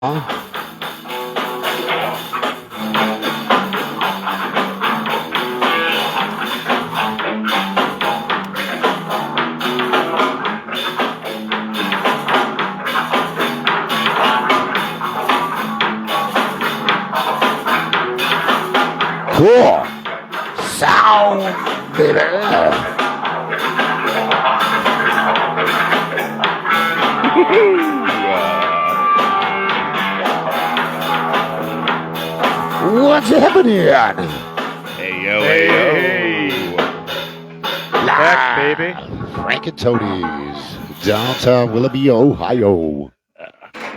Cool. Sound, baby. What's happening? Hey, yo, hey. Back, baby. Frank and Tony's, downtown Willoughby, Ohio.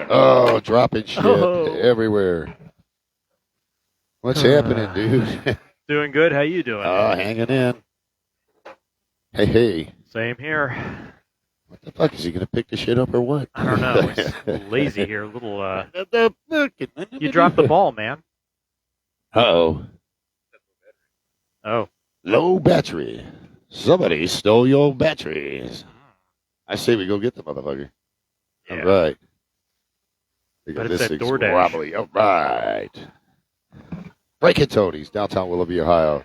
Oh, dropping shit everywhere. What's happening, dude? Doing good. How you doing? Hanging in. Hey. Same here. What the fuck? Is he going to pick the shit up or what? I don't know. It's a little lazy here. A little, you dropped the ball, man. Uh-oh. Oh. Low battery. Somebody stole your batteries. I say we go get the motherfucker. Yeah. All right. But it's this that thing's DoorDash. wobbly. All right. Break it, Tony's, downtown Willoughby, Ohio.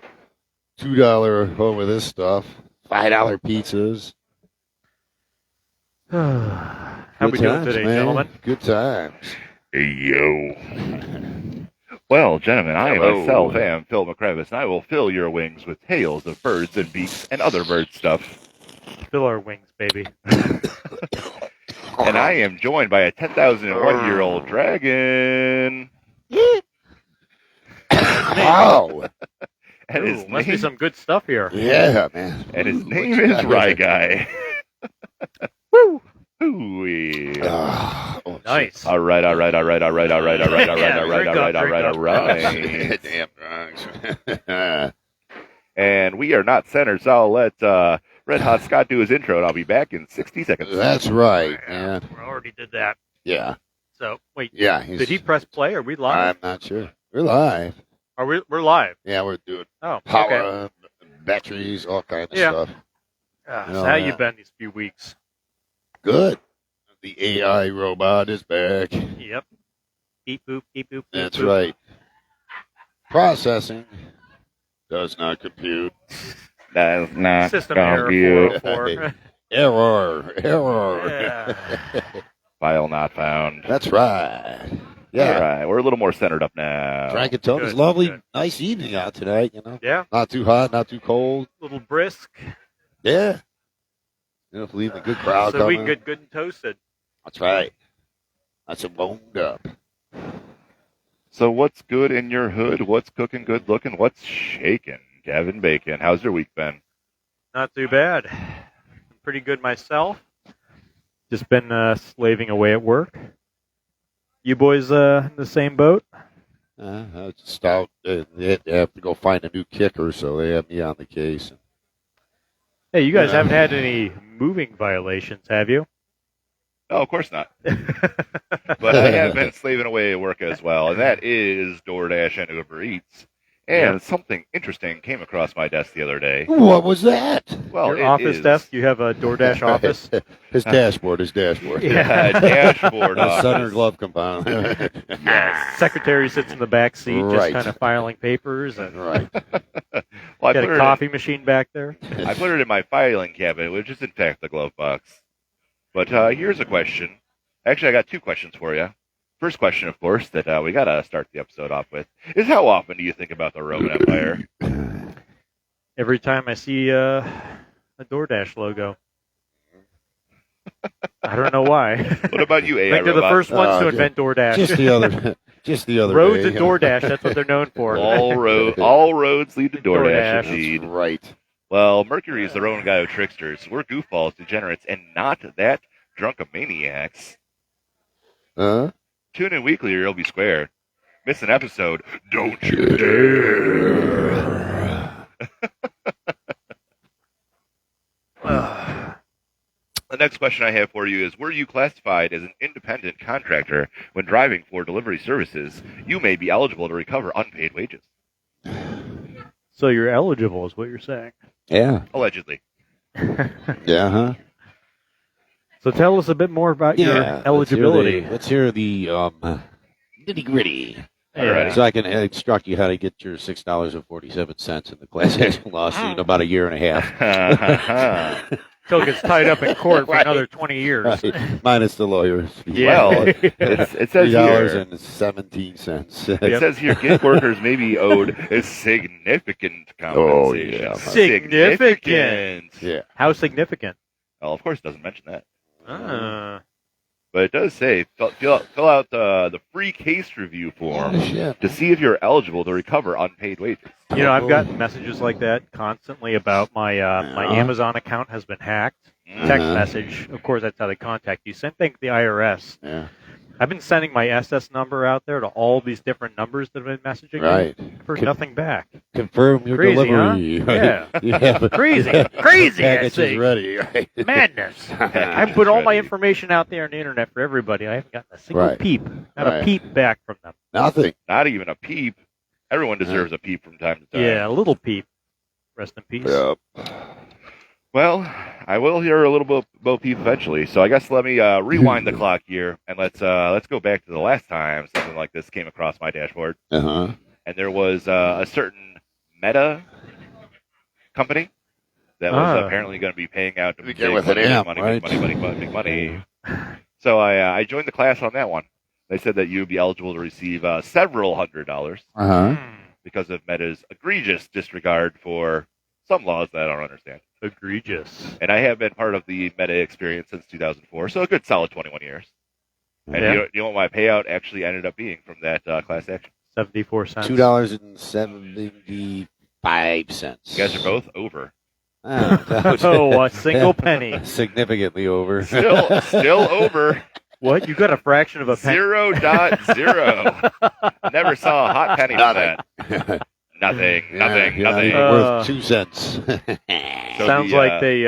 $2 home with this stuff. $5 pizzas. How we doing today, man. gentlemen? Good times. Hey, yo. Well, gentlemen, I myself am Phil McCrevis, and I will fill your wings with tales of birds and beaks and other bird stuff. Fill our wings, baby. And I am joined by a 10,001-year-old dragon. Oh. And his Must be name, some good stuff here. Yeah, man. and his name is Rye Guy. Woo! Hooey. Nice. All right. Damn drugs. And we are not centered, so I'll let RedHotScott do his intro, and I'll be back in 60 seconds. That's right, man. We already did that. Yeah. So, wait. Yeah. Did he press play? Are we live? I'm not sure. We're live. We're live. Yeah, we're doing Oh, power, okay. batteries, all kinds of Yeah. stuff. So how you been these few weeks? Good. The AI robot is back. Yep. Beep boop, beep boop. That's boop. right. Processing does not compute. That's not System error 404. Error. Yeah. File not found. That's right. Yeah. All right, we're a little more centered up now. Frank and Tony's Good, lovely, good. nice evening out tonight, you know. Yeah. Not too hot, not too cold. Little brisk. Yeah. You know, believe the good crowd So we coming. can get good and toasted. That's right. That's a boned up. So what's good in your hood? What's cooking, good looking? What's shaking? Kevin Bacon, how's your week been? Not too bad. Pretty good myself. Just been slaving away at work. You boys in the same boat? I just out. They have to go find a new kicker, so they have me on the case. Hey, you guys haven't had any moving violations, have you? Oh, of course not. But I have been slaving away at work as well, and that is DoorDash and Uber Eats. And something interesting came across my desk the other day. What was that? Well, Your office desk? You have a DoorDash office? His dashboard. Yeah. Dashboard The office. center glove compound. Yes. Secretary sits in the back seat, Right. just kind of filing papers, and Right. Well, got a coffee machine back there. I put it in my filing cabinet, which is in fact the glove box. But here's a question. Actually, I got two questions for you. First question, of course, that we got to start the episode off with is how often do you think about the Roman Empire? Every time I see a DoorDash logo. I don't know why. What about you, I AI think they're the Robot? first ones to invent DoorDash. Just the other Roads day. and DoorDash, that's what they're known for. All roads lead to DoorDash, indeed. That's right. Well, Mercury is their own guy of tricksters. We're goofballs, degenerates, and not that drunkomaniacs. Tune in weekly or you'll be square. Miss an episode, don't you dare. The next question I have for you is, were you classified as an independent contractor when driving for delivery services? You may be eligible to recover unpaid wages. So you're eligible is what you're saying. Yeah. Allegedly. Yeah, huh? So tell us a bit more about your eligibility. Let's hear the nitty-gritty. Yeah. So I can instruct you how to get your $6.47 in the class action lawsuit in about a year and a half. Until it gets tied up in court for another 20 years. Right. Minus the lawyers. Yeah. Well, it says here. $3.17. It says here, gig workers may be owed a significant compensation. Oh, yeah. Significant. Yeah. How significant? Well, of course, it doesn't mention that. Uh, But it does say, fill out the free case review form Oh, shit. to see if you're eligible to recover unpaid wages. you know, I've gotten messages like that constantly about my my Amazon account has been hacked. Text message. Of course, that's how they contact you. Same thing with the IRS. Yeah. I've been sending my SS number out there to all these different numbers that have been messaging Right. me. I've heard nothing back. Confirm your Crazy, delivery. huh? Right? Yeah. Crazy. Crazy, I Package say. is ready. Right? Madness. I put all my ready. information out there on the internet for everybody. I haven't gotten a single Right. peep. Not a Right. peep back from them. Nothing. Not even a peep. Everyone deserves a peep from time to time. Yeah, a little peep. Rest in peace. Yep. Well, I will hear a little bit about peep eventually. So I guess let me rewind the clock here and let's go back to the last time something like this came across my dashboard. Uh-huh. And there was a certain Meta company that was apparently going to be paying out to Begin with an M, money, right? money. So I joined the class on that one. They said that you would be eligible to receive several $100s Uh-huh. because of Meta's egregious disregard for some laws that I don't understand. Egregious. And I have been part of the Meta experience since 2004, so a good solid 21 years. And Yeah. you know what my payout actually ended up being from that class action? 74 cents. $2.75. You guys are both over. Oh, a single penny. Significantly over. Still over. What? You got a fraction of a penny? 0.0. Never saw a hot penny from that. Nothing. Not even Nothing. worth 2 cents. So Sounds the, like they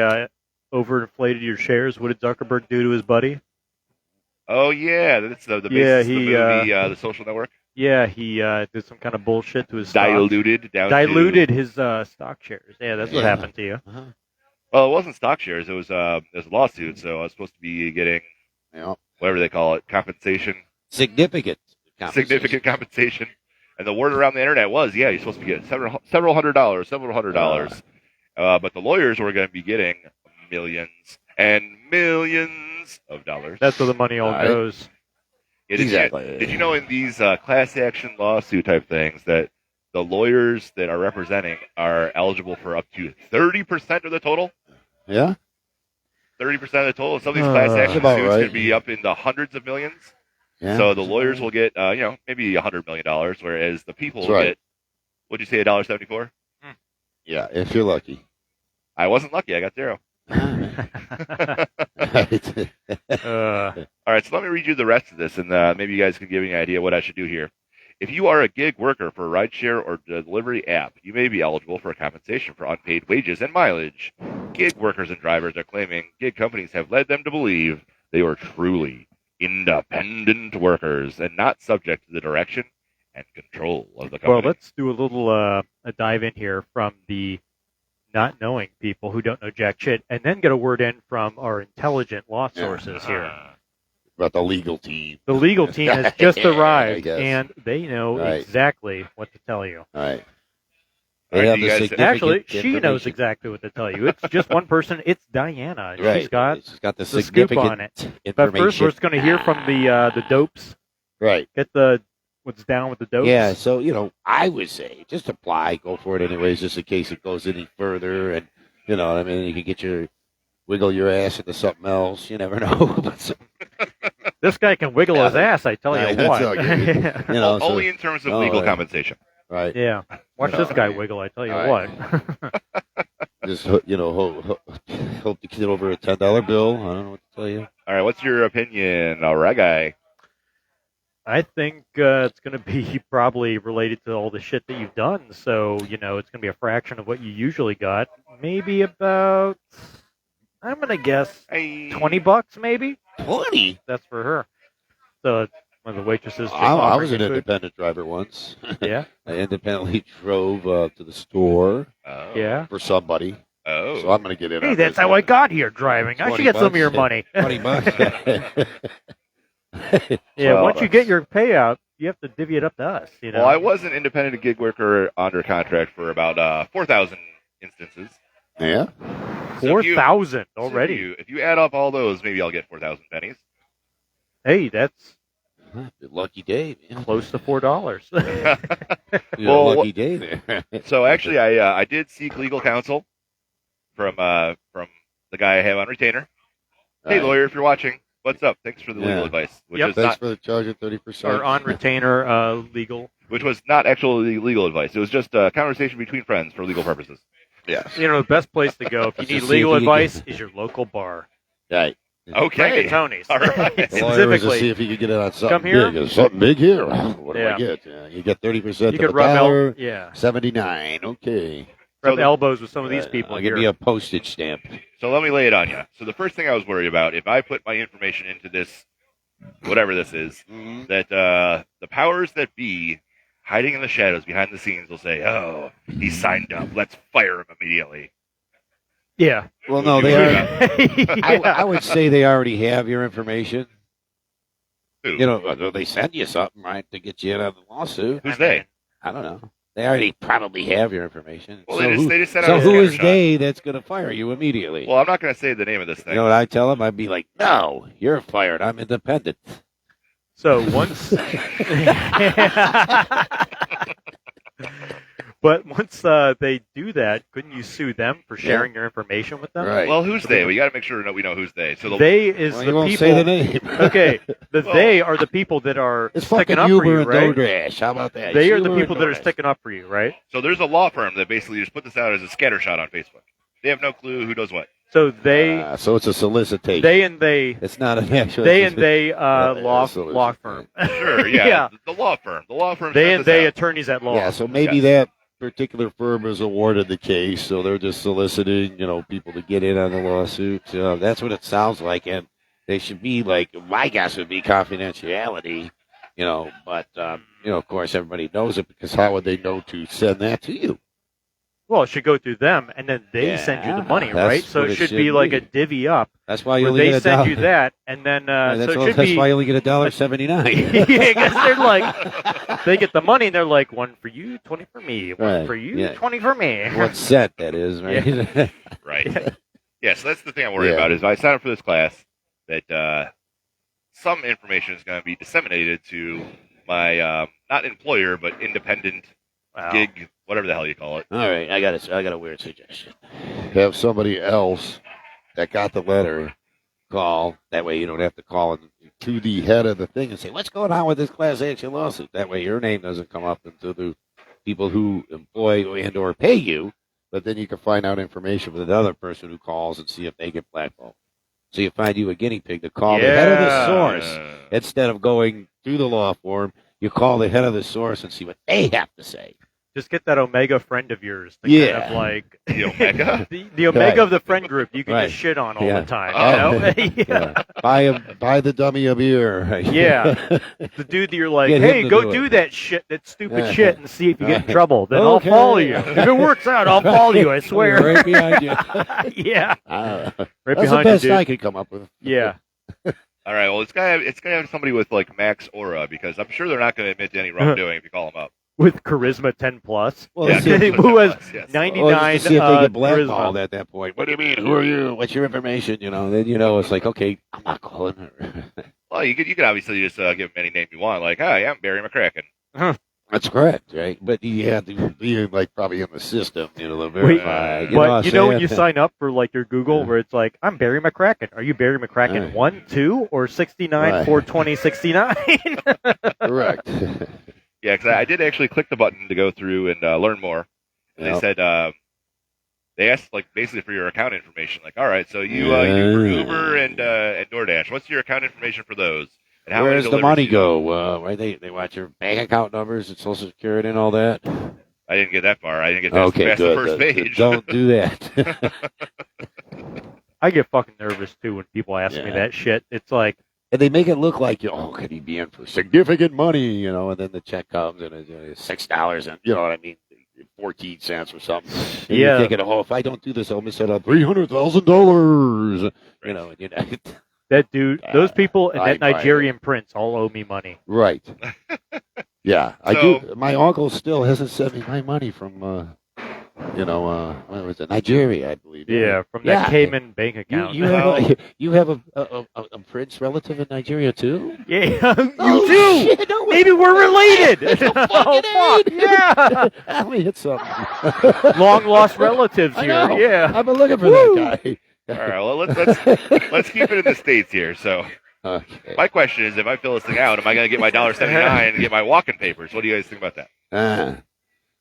overinflated your shares. What did Zuckerberg do to his buddy? Oh yeah, that's the Yeah, basis of the he, movie, The Social Network. Yeah, he did some kind of bullshit to his stock. Diluted Diluted his stock shares. Yeah, that's what happened to you. Uh-huh. Well, it wasn't stock shares. It was a lawsuit. So I was supposed to be getting Yeah. whatever they call it, compensation, Significant. significant compensation. And the word around the internet was, yeah, you're supposed to be getting several $100s. But the lawyers were going to be getting millions and millions of dollars. That's where the money all Right. goes. Exactly. Did you know in these class action lawsuit type things that the lawyers that are representing are eligible for up to 30% of the total? Yeah? 30% of the total. Some of these class action about suits right. could be up in the hundreds of millions. Yeah. So the lawyers will get, maybe $100 million, whereas the people That's will right. get, what'd you say, $1.74? Yeah, if you're lucky. I wasn't lucky. I got zero. Right. All right, so let me read you the rest of this, and maybe you guys can give me an idea what I should do here. If you are a gig worker for a rideshare or delivery app, you may be eligible for compensation for unpaid wages and mileage. Gig workers and drivers are claiming gig companies have led them to believe they are truly independent workers and not subject to the direction and control of the company. Well, let's do a little a dive in here from the not knowing people who don't know jack shit, and then get a word in from our intelligent law sources here. About the legal team. The legal team has just I arrived, guess. and they know Right. exactly what to tell you. All right. All right, They have do you the guys- significant Actually, she knows information. exactly what to tell you. It's just one person. It's Diana. Right. She's got She's got the scoop significant on it. information. But first, we're just going to hear from the dopes. Right. Get what's down with the dopes. Yeah, so, I would say just apply, go for it anyways, just in case it goes any further. And, you can wiggle your ass into something else. You never know. But This guy can wiggle his ass. I tell you Right, that's what. all good. so- Only in terms of legal compensation. right. Yeah. Watch this guy wiggle. I tell you All what. right. Just, hope to get over a $10 bill. I don't know what to tell you. All right, what's your opinion, all right, guy? I think it's going to be probably related to all the shit that you've done. So, it's going to be a fraction of what you usually got. Maybe about, I'm going to guess, $20 maybe? 20? That's for her. So, one of the waitresses. just I offering was you an food. independent driver once. Yeah, I independently drove to the store Oh. yeah. for somebody. Oh. So I'm going to get in. Hey, on that's this. how I got here driving. I should get some of your money. $20. Yeah, Well, once you get your payout, you have to divvy it up to us. You know. Well, I was an independent gig worker under contract for about 4,000 instances. Yeah. So if you- 4,000 already. If you add up all those, maybe I'll get 4,000 pennies. Hey, that's Lucky day, man. close to $4. Well, Lucky day there. So actually, I did seek legal counsel from the guy I have on retainer. Hey, Right. lawyer, if you're watching, what's up? Thanks for the legal Yeah. advice, which Yep. is Thanks not for the charge of 30%. Or on retainer legal. which was not actually legal advice. It was just a conversation between friends for legal purposes. Yes. You know, the best place to go if you Let's need just see legal if you can advice get- is your local bar. Right. Okay. Frank and Tony's. All right. The lawyer was to see Specifically. if you could get it on something Come here? big. Is something big here? What do Yeah. I get? You get 30% You of could a rub dollar. yeah. 79. Okay. Rub the- elbows with some of these people I'll here. give me a postage stamp. So let me lay it on you. So the first thing I was worried about, if I put my information into this, whatever this is, that the powers that be, hiding in the shadows behind the scenes, will say, "Oh, he's signed up. Let's fire him immediately." Yeah. Well, no, You they worried are. about- I would say they already have your information. Who? You know, they send you something, right, to get you in on the lawsuit. Who's they? I don't know. They already probably have your information. Well, so they just sent so out a who is scattershot. they that's going to fire you immediately? Well, I'm not going to say the name of this You thing. know what I tell them? I'd be like, no, you're fired. I'm independent. So once, but once they do that, couldn't you sue them for sharing your information with them? Right. Well, who's they? We got to make sure we know who's they. So the, They is Well, the you won't people. say the name. Okay, the Well, they are the people that are It's sticking fucking up Uber for you, and right? DoorDash. How about that? They It's are the Uber people and that are DoorDash. sticking up for you, right? so there's a law firm that basically just put this out as a scattershot on Facebook. They have no clue who does what. So they, So it's a solicitation. they and they, It's not an actual. they and they law solicitation. firm. Sure, yeah. Yeah. The law firm. The law firm. They sent and this they out. attorneys at law. Yeah, so maybe Yes. that particular firm is awarded the case, so they're just soliciting, people to get in on the lawsuit. That's what it sounds like, and they should be like, my guess would be confidentiality, but, of course everybody knows it because how would they know to send that to you? Well, it should go through them, and then they send you the money, that's right? So what it it should should be like be. a divvy up, That's why you where only they get a send dollar. you that, and then That's, so it should that's be. why you only get $1.79. Yeah, because they're like, they get the money, and they're like, 1 for you, 20 for me. 1 Right, for you, yeah. 20 for me. 1 cent, that is, right? Right. Yeah, so that's the thing I'm worried Yeah. about is if I sign up for this class, that some information is going to be disseminated to my not employer but independent Wow. gig, whatever the hell you call it. All right, I got a weird suggestion. Have somebody else that got the letter call. That way you don't have to call to the head of the thing and say, what's going on with this class action lawsuit? That way your name doesn't come up into the people who employ and or pay you, but then you can find out information with another person who calls and see if they get blackballed. So you find you a guinea pig to call the head of the source. Instead of going through the law firm, you call the head of the source and see what they have to say. Just get that Omega friend of yours. To Yeah. kind of like The Omega? the Omega Right. of the friend group. You can Right. just shit on all Yeah. the time. Oh. You know? Yeah. Buy the dummy a beer. Yeah. The dude that you're like, Get him hey, to go do do it. that shit, that stupid Yeah. shit, and see if you get in Right. trouble. Then Okay. I'll follow you. If it works out, I'll follow you. I swear. Right behind you. Yeah. Right Right That's the behind you, best dude. I could come up with. Yeah. All right, well, it's gonna have somebody with like max aura because I'm sure they're not going to admit to any wrongdoing if you call them up. With charisma 10 plus. Well, Yeah, let's see if, Who has yes. 99 well, just to see if they get blackballed charisma? at that point. What do you mean? Who are you? What's your information? Then it's like, okay, I'm not calling her. Well, you could obviously just give them any name you want, like, hi, I'm Barry McCracken. That's correct, right? But you have to be like probably in the system, to Wait, verify. But you know when saying? you sign up for like your Google where it's like, I'm Barry McCracken. Are you Barry McCracken Right. 1, 2, or 69, Right. 420, 69? Correct. Yeah, because I did actually click the button to go through and learn more. And Yep. they said they asked like basically for your account information. Like, all right, so you for Uber and DoorDash. What's your account information for those? And how Where many does the deliveries money you- go? Right? They watch your bank account numbers and Social Security and all that. I didn't get that far. I didn't get past, Okay, past the good. first page. Don't do that. I get fucking nervous too when people ask me Yeah. that shit. It's like, And they make it look like, could he be in for significant money, and then the check comes and it's $6, and you know what I mean? 14 cents or something. And Yeah. you're thinking, oh, if I don't do this, I'll miss out on $300,000. You know, That dude, those people and I that buy it. Nigerian prince all owe me money. Right. Yeah, I So- do. My uncle still hasn't sent me my money from, where was it? Nigeria, I believe. Yeah, from Yeah. that Cayman bank account. You have a prince relative in Nigeria too? Yeah, you Oh, do. shit, no way. Maybe we're related. No Oh fucking fuck! Yeah, Let me hit something. long lost relatives I here. know. Yeah. I've been looking for Woo. that guy. All right, well, let's keep it in the States here. So Okay. my question is, if I fill this thing out, am I going to get my $1.79 and get my walking papers? What do you guys think about that?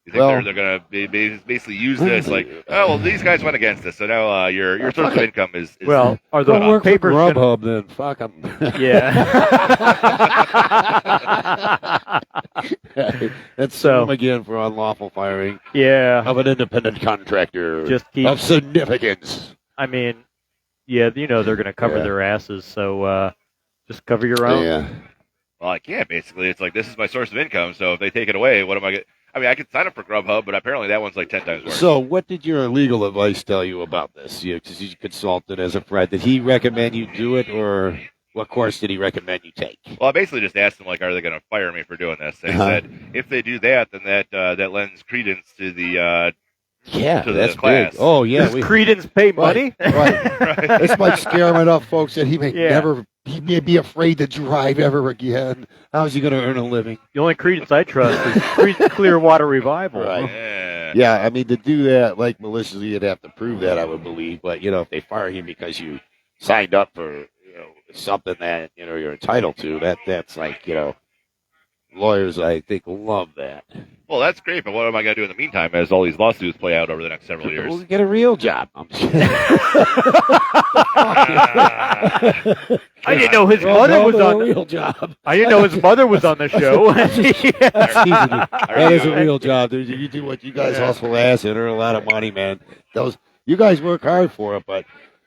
You think Well- they're going to basically use this like, oh, well, these guys went against us, so now your source of income is Well, are Go the work for papers gonna- Grubhub then. Fuck them. Yeah. Let's So- sue him again for unlawful firing Yeah. of an independent contractor Just keep. of significance. I mean, yeah, you know they're going to cover Yeah. their asses, so just cover your own. Yeah. Well, I can't, basically. It's like, this is my source of income, so if they take it away, what am I going to... I mean, I could sign up for Grubhub, but apparently that one's like 10 times worse. So, what did your legal advice tell you about this? Because you consulted as a friend. Did he recommend you do it, or what course did he recommend you take? Well, I basically just asked them, like, are they going to fire me for doing this? And he Uh-huh. said, if they do that, then that lends credence to the... Yeah, to the that's class. big. Oh, yeah. Does Credence pay money? Right. This might scare him enough, folks, that he may Yeah. he may be afraid to drive ever again. How's he going to earn a living? The only Credence I trust is Clearwater Revival. Right. Yeah. Yeah, I mean, to do that, like, maliciously, you'd have to prove that, I would believe. But, if they fire you because you signed up for, something that, you're entitled to, that's like, lawyers, I think, love that. Well, that's great, but what am I going to do in the meantime as all these lawsuits play out over the next several years? Well, get a real job. I'm just kidding. I didn't know his Well, mother no, was no, on. a real job. I didn't know his mother was on the show. That's easy to- that is a real job, dude. You do what you guys hustle ass and earn a lot of money, man. You guys work hard for it, but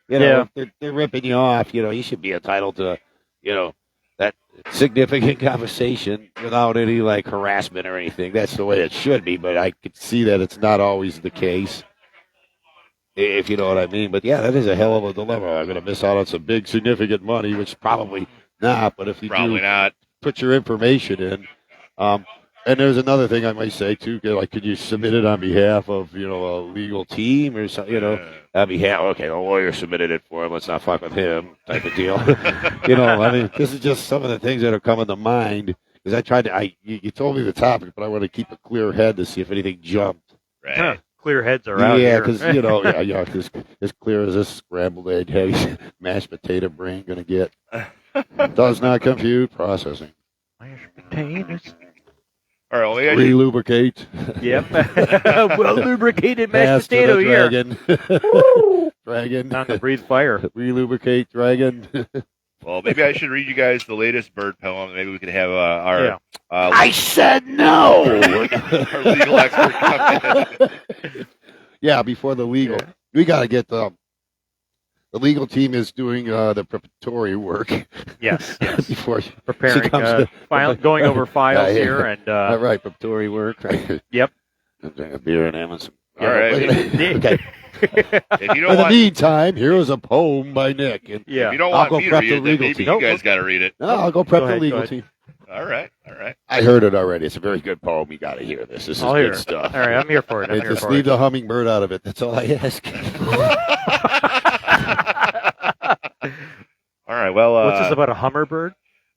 if they're ripping you off. You should be entitled to, that significant conversation without any like harassment or anything. That's the way it should be, but I could see that it's not always the case. If you know what I mean. But yeah, that is a hell of a dilemma. I'm going to miss out on some big, significant money, which probably not. But if you Probably do not. put your information in, and there's another thing I might say too. Like, could you submit it on behalf of a legal team or something? On behalf. Okay, the lawyer submitted it for him. Let's not fuck with him, type of deal. I mean, this is just some of the things that are coming to mind. Because I tried to. You told me the topic, but I want to keep a clear head to see if anything jumped. Right. Huh, clear heads are out Yeah, here. because as clear as this scrambled egg heavy mashed potato brain gonna get. Does not compute processing. Mashed potatoes. All right, well, maybe I should- Re-lubricate. Yep. Well lubricated Pass mashed to potato the here. Dragon. Time to breathe fire. Re-lubricate dragon. well, maybe I should read you guys the latest bird poem. Maybe we could have our I said no. our legal expert come in. Yeah, before the legal, we got to get the legal team is doing the preparatory work. Yes. Before Preparing, comes going over files Yeah, yeah. here, and all right, preparatory work. Right. Yep. Drink a beer and having some. All right. Okay. If you In don't the want, meantime, here is a poem by Nick. And if yeah. you don't I'll want go me to prep read the it, then legal maybe team. you guys got to read it. No, I'll go prep Go the ahead, legal go ahead. team. All right. All right. I heard it already. It's a very good poem. You got to hear this. This is I'll good hear it. stuff. All right, I'm here for it. I'm Hey, here just for leave it. the hummingbird out of it. That's all I ask. All right. Well, What's this about a hummingbird?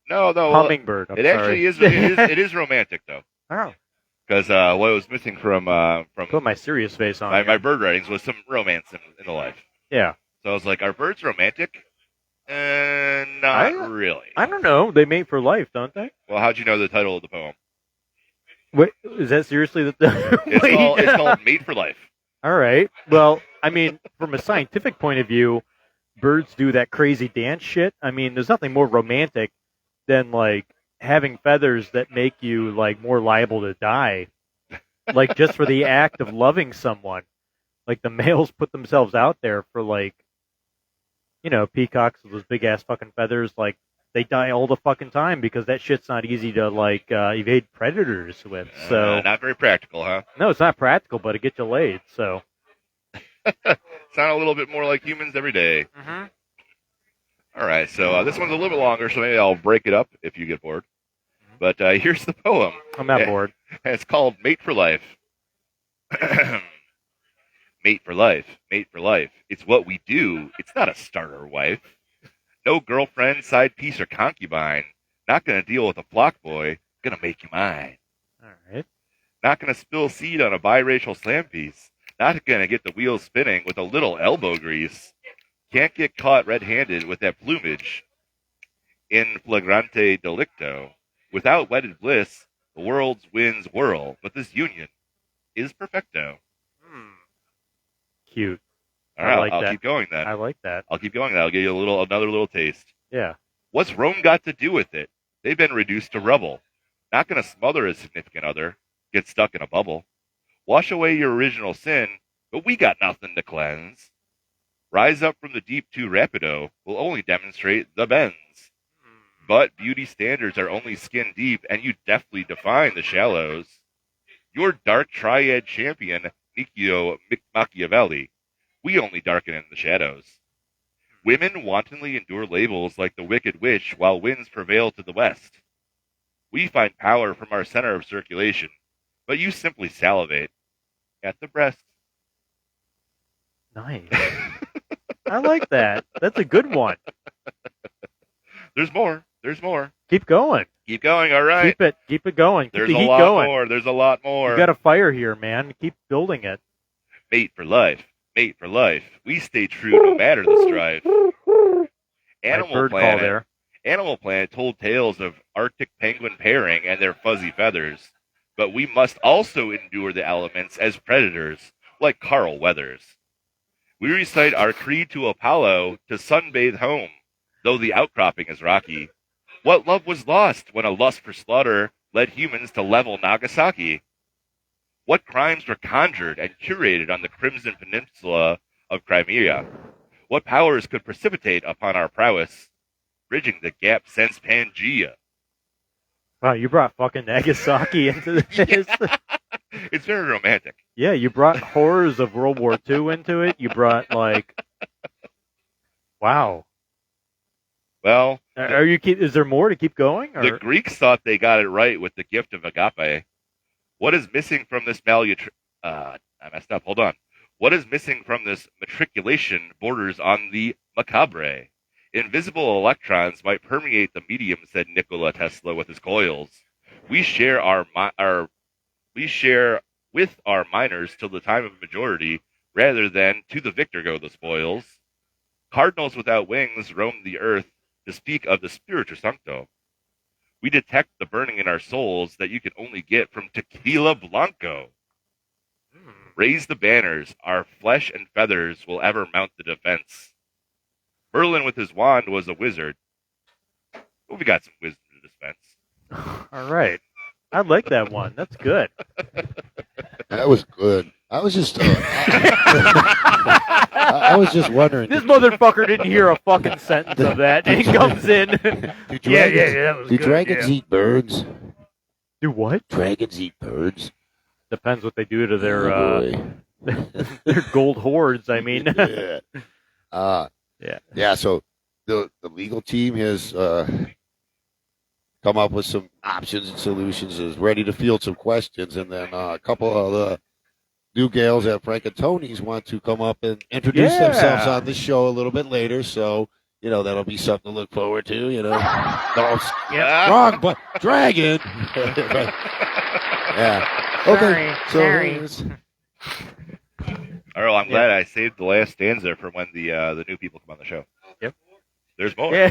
no. Well, Hummingbird. I'm it sorry. actually is. It is romantic though, Oh, because what was missing from put my serious face on. my here. bird writings was some romance in the life. Yeah. So I was like, are birds romantic? Not I- really. I don't know. They mate for life, don't they? Well, how'd you know the title of the poem? Wait, is that seriously the? It's called Mate for Life. All right. Well, I mean, from a scientific point of view, birds do that crazy dance shit. I mean, there's nothing more romantic than like having feathers that make you like more liable to die. Like just for the act of loving someone. Like the males put themselves out there for like, peacocks with those big ass fucking feathers. Like they die all the fucking time because that shit's not easy to evade predators with. So not very practical, huh? no, it's not practical, but it gets you laid. So Sound a little bit more like humans every day. All right, so this one's a little bit longer, so maybe I'll break it up if you get bored. But here's the poem. I'm not bored. It's called Mate for Life. Mate for life, mate for life. It's what we do. It's not a starter wife. No girlfriend, side piece, or concubine. Not going to deal with a flock boy. Going to make you mine. All right. Not going to spill seed on a biracial slam piece. Not going to get the wheels spinning with a little elbow grease. Can't get caught red-handed with that plumage. In flagrante delicto. Without wedded bliss, the world's winds whirl. But this union is perfecto. Cute. All right, I like I'll that. keep going then. I like that. I'll keep going then. I'll give you another little taste. Yeah. What's Rome got to do with it? They've been reduced to rubble. Not going to smother a significant other. Get stuck in a bubble. Wash away your original sin, but we got nothing to cleanse. Rise up from the deep too rapido will only demonstrate the bends. But beauty standards are only skin deep, and you deftly define the shallows. Your dark triad champion, Nicchio Machiavelli. We only darken in the shadows. Women wantonly endure labels like the wicked witch while winds prevail to the west. We find power from our center of circulation, but you simply salivate at the breast. Nice. I like that. That's a good one. There's more. There's more. Keep going. Keep going. All right. Keep it going. Keep There's the a heat lot going. more. There's a lot more. You got a fire here, man. Keep building it. Mate for life. Mate for life. We stay true no matter the strife. Bird call there. Animal Planet told tales of Arctic penguin pairing and their fuzzy feathers. But we must also endure the elements as predators, like Carl Weathers. We recite our creed to Apollo to sunbathe home, though the outcropping is rocky. What love was lost when a lust for slaughter led humans to level Nagasaki? What crimes were conjured and curated on the Crimson Peninsula of Crimea? What powers could precipitate upon our prowess, bridging the gap since Pangea? Wow, you brought fucking Nagasaki into this. It's very romantic. Yeah, you brought horrors of World War II into it. You brought wow. Well, is there more to keep going? Or? The Greeks thought they got it right with the gift of agape. What is missing from this I messed up. Hold on. What is missing from this matriculation borders on the macabre. Invisible electrons might permeate the medium, said Nikola Tesla with his coils. We share with our minors till the time of majority, rather than to the victor go the spoils. Cardinals without wings roam the earth to speak of the Spiritu Sancto. We detect the burning in our souls that you can only get from tequila blanco. Raise the banners, our flesh and feathers will ever mount the defense. Merlin with his wand was a wizard. But we got some wisdom to dispense. All right. I like that one. That's good. That was good. I was just, I was just wondering. This motherfucker didn't hear a fucking sentence of that. And he comes in. That was good. Do dragons eat birds? Do what? Dragons eat birds. Depends what they do to their their gold hoards. I mean. Yeah. So the legal team has come up with some options and solutions. Is ready to field some questions, and then a couple of the new gals at Frank and Tony's want to come up and introduce themselves on the show a little bit later. So that'll be something to look forward to. Wrong, but dragon. Yeah. Okay. Sorry. All right, well, I'm glad I saved the last stanza for when the new people come on the show. Yep. There's more. Yeah.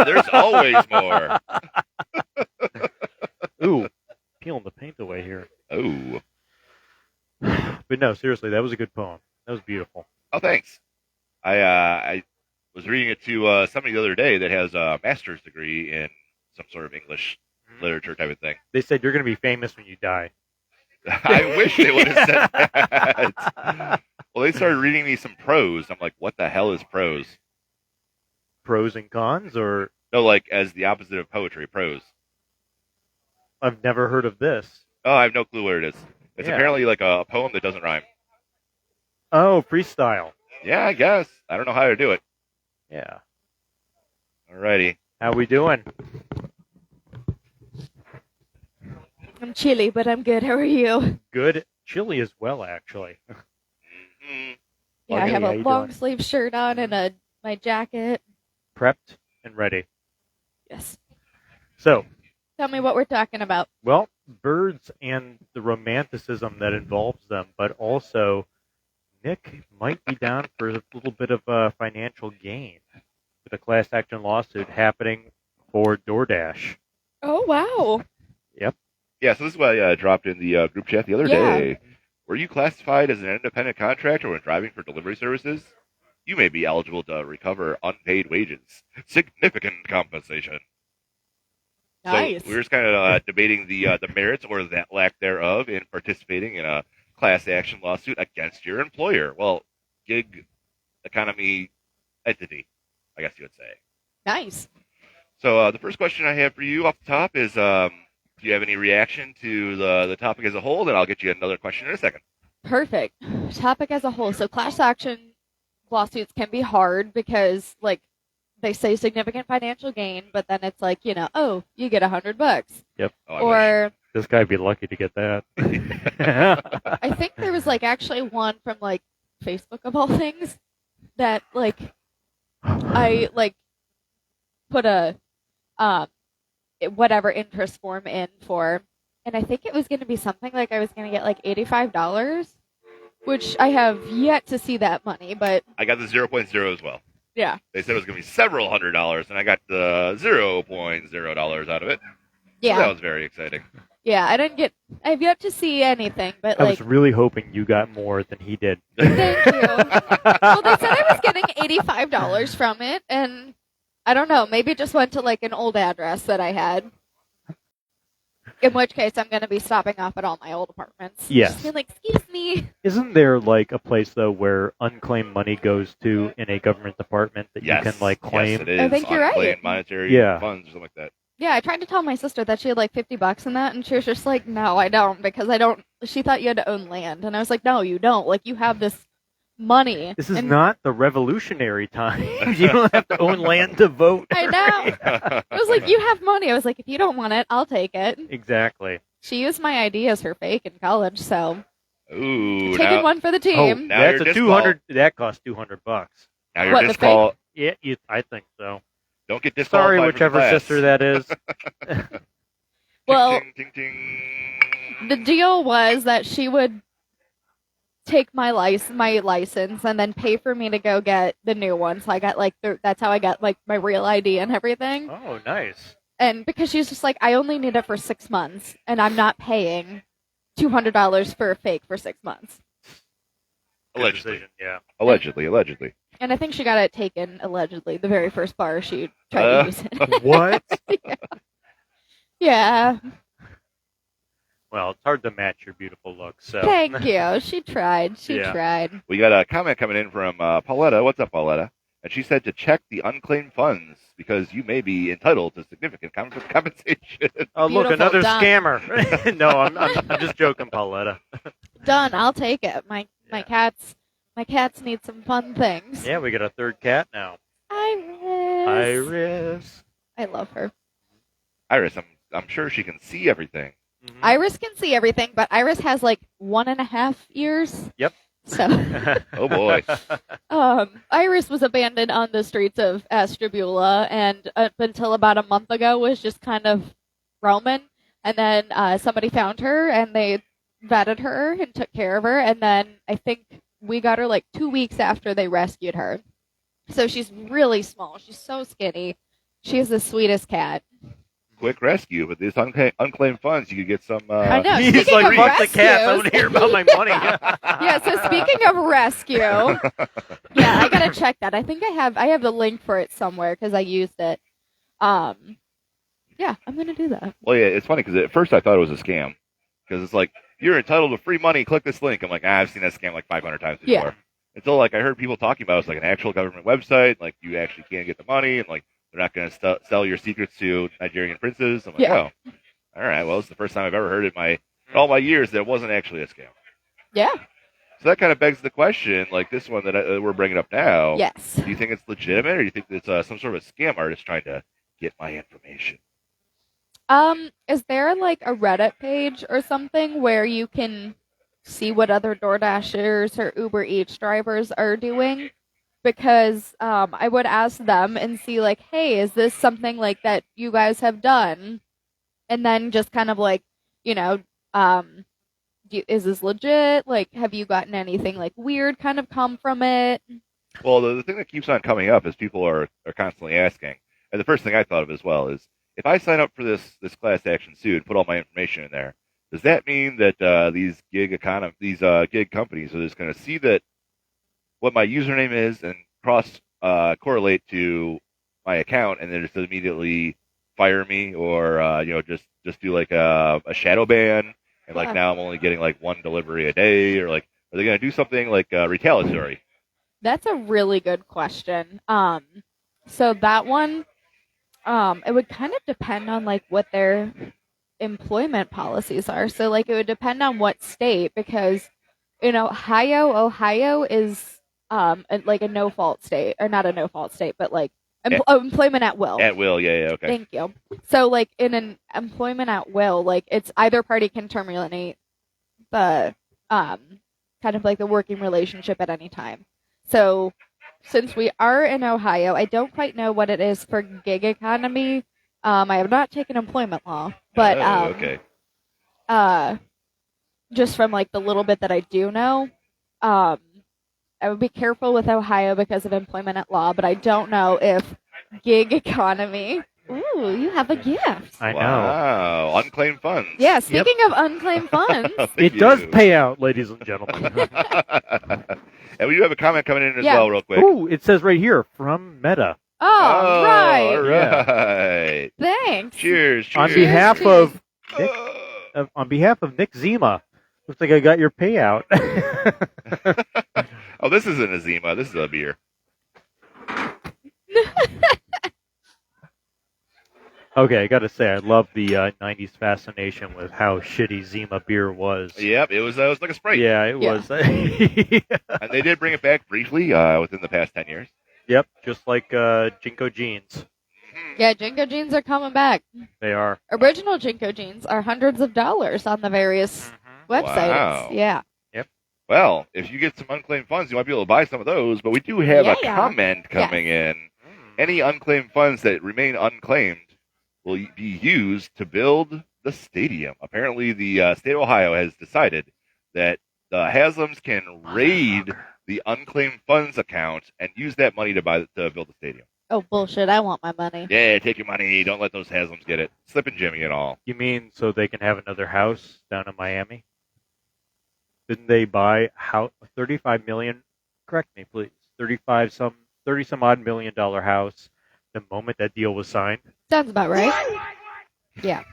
There's always more. Ooh, peeling the paint away here. Oh. But no, seriously, that was a good poem. That was beautiful. Oh, thanks. I was reading it to somebody the other day that has a master's degree in some sort of English literature type of thing. They said you're going to be famous when you die. I wish they would have said that. Well, they started reading me some prose. I'm like, what the hell is prose? Pros and cons, or No, like as the opposite of poetry, prose. I've never heard of this. Oh, I have no clue what it is. It's Yeah. apparently like a poem that doesn't rhyme. Oh, freestyle. Yeah, I guess. I don't know how to do it. Yeah. Alrighty. How we doing? I'm chilly, but I'm good. How are you? Good. Chilly as well, actually. Mhm. Yeah, Okay, I have how a you long doing? sleeve shirt on and my jacket. Prepped and ready. Yes. So, Tell me what we're talking about. well, birds and the romanticism that involves them, but also Nick might be down for a little bit of a financial gain with a class action lawsuit happening for DoorDash. Oh wow. Yeah, so this is what I dropped in the group chat the other Yeah. day. Were you classified as an independent contractor when driving for delivery services? You may be eligible to recover unpaid wages. Significant compensation. Nice. So we were just kind of debating the merits or that lack thereof in participating in a class action lawsuit against your employer. Well, gig economy entity, I guess you would say. Nice. So the first question I have for you off the top is, do you have any reaction to the topic as a whole? Then I'll get you another question in a second. Perfect. Topic as a whole. So class action lawsuits can be hard because like they say significant financial gain, but then it's like, oh, you get $100. Oh, I Or This guy'd be lucky to get that. I think there was like actually one from like Facebook of all things that like I like put a whatever interest form in for, and I think it was going to be something like I was going to get like $85, which I have yet to see that money, but I got the 0.0 as well. yeah, They said it was going to be several $100s, and I got the $0.0 out of it. So yeah, that was very exciting. yeah. I've yet to see anything, but I like, was really hoping you got more than he did. thank you. Well, they said I was getting $85 from it, and I don't know, maybe it just went to like an old address that I had. In which case, I'm going to be stopping off at all my old apartments. Yes. Just being like, excuse me. Isn't there like a place though where unclaimed money goes to in a government department that Yes. you can like claim? Yes, it is. I think you're right. Unclaimed monetary Yeah. funds or something like that. Yeah, I tried to tell my sister that she had like $50 in that, and she was just like, no, I don't, because I don't. She thought you had to own land. And I was like, no, you don't. Like, you have this money. This is And not the revolutionary times. You don't have to own land to vote. I know. I was like, you have money. I was like, if you don't want it, I'll take it. Exactly. She used my ID as her fake in college, so Ooh, taking now, one for the Oh, team. Now that's you're a disqual. 200. That costs $200. now you're What, the disqual. Yeah, I think so. Don't get disqualified. Sorry, from the whichever class. sister that is. Well, Ting, ting, ting, the ting. deal was that she would take my license and then pay for me to go get the new one. So I got like that's how I got like my real ID and everything. Oh, nice. And because she's just like, I only need it for 6 months, and I'm not paying $200 for a fake for 6 months. Good Allegedly. decision, yeah. Allegedly. And I think she got it taken allegedly the very first bar she tried to use it. What? Yeah, Well, it's hard to match your beautiful looks. So thank you. She tried. She Yeah. tried. We got a comment coming in from Pauletta. What's up, Pauletta? And she said to check the unclaimed funds because you may be entitled to significant compensation. Oh, look, Beautiful, another done. scammer. No, I'm just joking, Pauletta. Done. I'll take it. My Yeah. cats need some fun things. Yeah, we got a third cat now. Iris. Iris. I love her. Iris, I'm sure she can see everything. Mhm. Iris can see everything, but Iris has like 1.5 ears. Yep. So, Oh boy. Iris was abandoned on the streets of Ashtabula, and up until about a month ago was just kind of roaming. And then somebody found her, and they vetted her and took care of her. And then I think we got her like 2 weeks after they rescued her. So she's really small. She's so skinny. She's the sweetest cat. Quick rescue, but these unclaimed funds, you could get some. I know. He's Speaking like, of fuck the cats. I want to rescues- hear about my money. Yeah, so speaking of rescue, yeah, I gotta check that. I think I have the link for it somewhere because I used it. Yeah, I'm gonna do that. Well, yeah, it's funny because at first I thought it was a scam because it's like you're entitled to free money. Click this link. I'm like, I've seen that scam like 500 times before. Yeah. Until like I heard people talking about it's like an actual government website. Like you actually can get the money and like They're not going to sell your secrets to Nigerian princes. I'm like, Yeah. oh, all right. Well, it's the first time I've ever heard in all my years that it wasn't actually a scam. Yeah. So that kind of begs the question, like this one that we're bringing up now. Yes. Do you think it's legitimate, or do you think it's some sort of a scam artist trying to get my information? Is there like a Reddit page or something where you can see what other DoorDashers or Uber Eats drivers are doing? Because I would ask them and see like, hey, is this something like that you guys have done? And then just kind of like, you know, is this legit? Like, have you gotten anything like weird kind of come from it? Well, the thing that keeps on coming up is people are constantly asking, and the first thing I thought of as well is, if I sign up for this class action suit and put all my information in there, does that mean that these gig companies are just going to see that what my username is and cross correlate to my account, and then just immediately fire me, or just do like a shadow ban, and like now I'm only getting like one delivery a day, or like are they going to do something like retaliatory? That's a really good question. So that one, it would kind of depend on like what their employment policies are. So like it would depend on what state, because in Ohio is like a no fault state, or not a no fault state, but like employment at will. At will, yeah, okay. Thank you. So like in an employment at will, like it's either party can terminate the kind of like the working relationship at any time. So since we are in Ohio, I don't quite know what it is for gig economy. I have not taken employment law, but okay. Just from like the little bit that I do know, I would be careful with Ohio because of employment at law, but I don't know if gig economy. Ooh, you have a gift. I know. Wow, unclaimed funds. Yeah, speaking of unclaimed funds. It does pay out, ladies and gentlemen. And we do have a comment coming in as well, real quick. Ooh, it says right here, from Meta. Oh, right. All right. Thanks. Cheers. On cheers. behalf of Nick Zima, looks like I got your payout. Oh, this isn't a Zima. This is a beer. Okay, I gotta say, I love the 90s fascination with how shitty Zima beer was. Yep, it was like a Sprite. Yeah, it was. And they did bring it back briefly within the past 10 years. Yep, just like Jinko jeans. Yeah, Jinko jeans are coming back. They are. Original Jinko jeans are hundreds of dollars on the various websites. Wow. Yeah. Well, if you get some unclaimed funds, you might be able to buy some of those. But we do have a comment coming in. Any unclaimed funds that remain unclaimed will be used to build the stadium. Apparently, the state of Ohio has decided that the Haslam's can raid the unclaimed funds account and use that money to build the stadium. Oh, bullshit. I want my money. Yeah, take your money. Don't let those Haslam's get it. Slippin' Jimmy and all. You mean so they can have another house down in Miami? Didn't they buy 35 million? Correct me, please. 30 some odd $30 million house the moment that deal was signed. Sounds about right. Yeah.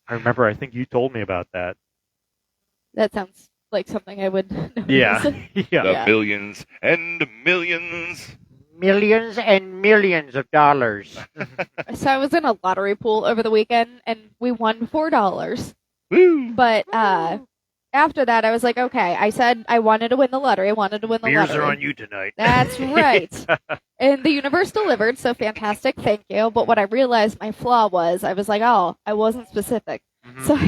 I remember. I think you told me about that. That sounds like something I would know. Yeah. The millions and millions. Millions and millions of dollars. So I was in a lottery pool over the weekend, and we won $4. Woo! But after that, I was like, okay, I said I wanted to win the lottery. I wanted to win the Beers lottery. are on you tonight. That's right. And the universe delivered, so fantastic. Thank you. But what I realized my flaw was, I was like, oh, I wasn't specific. So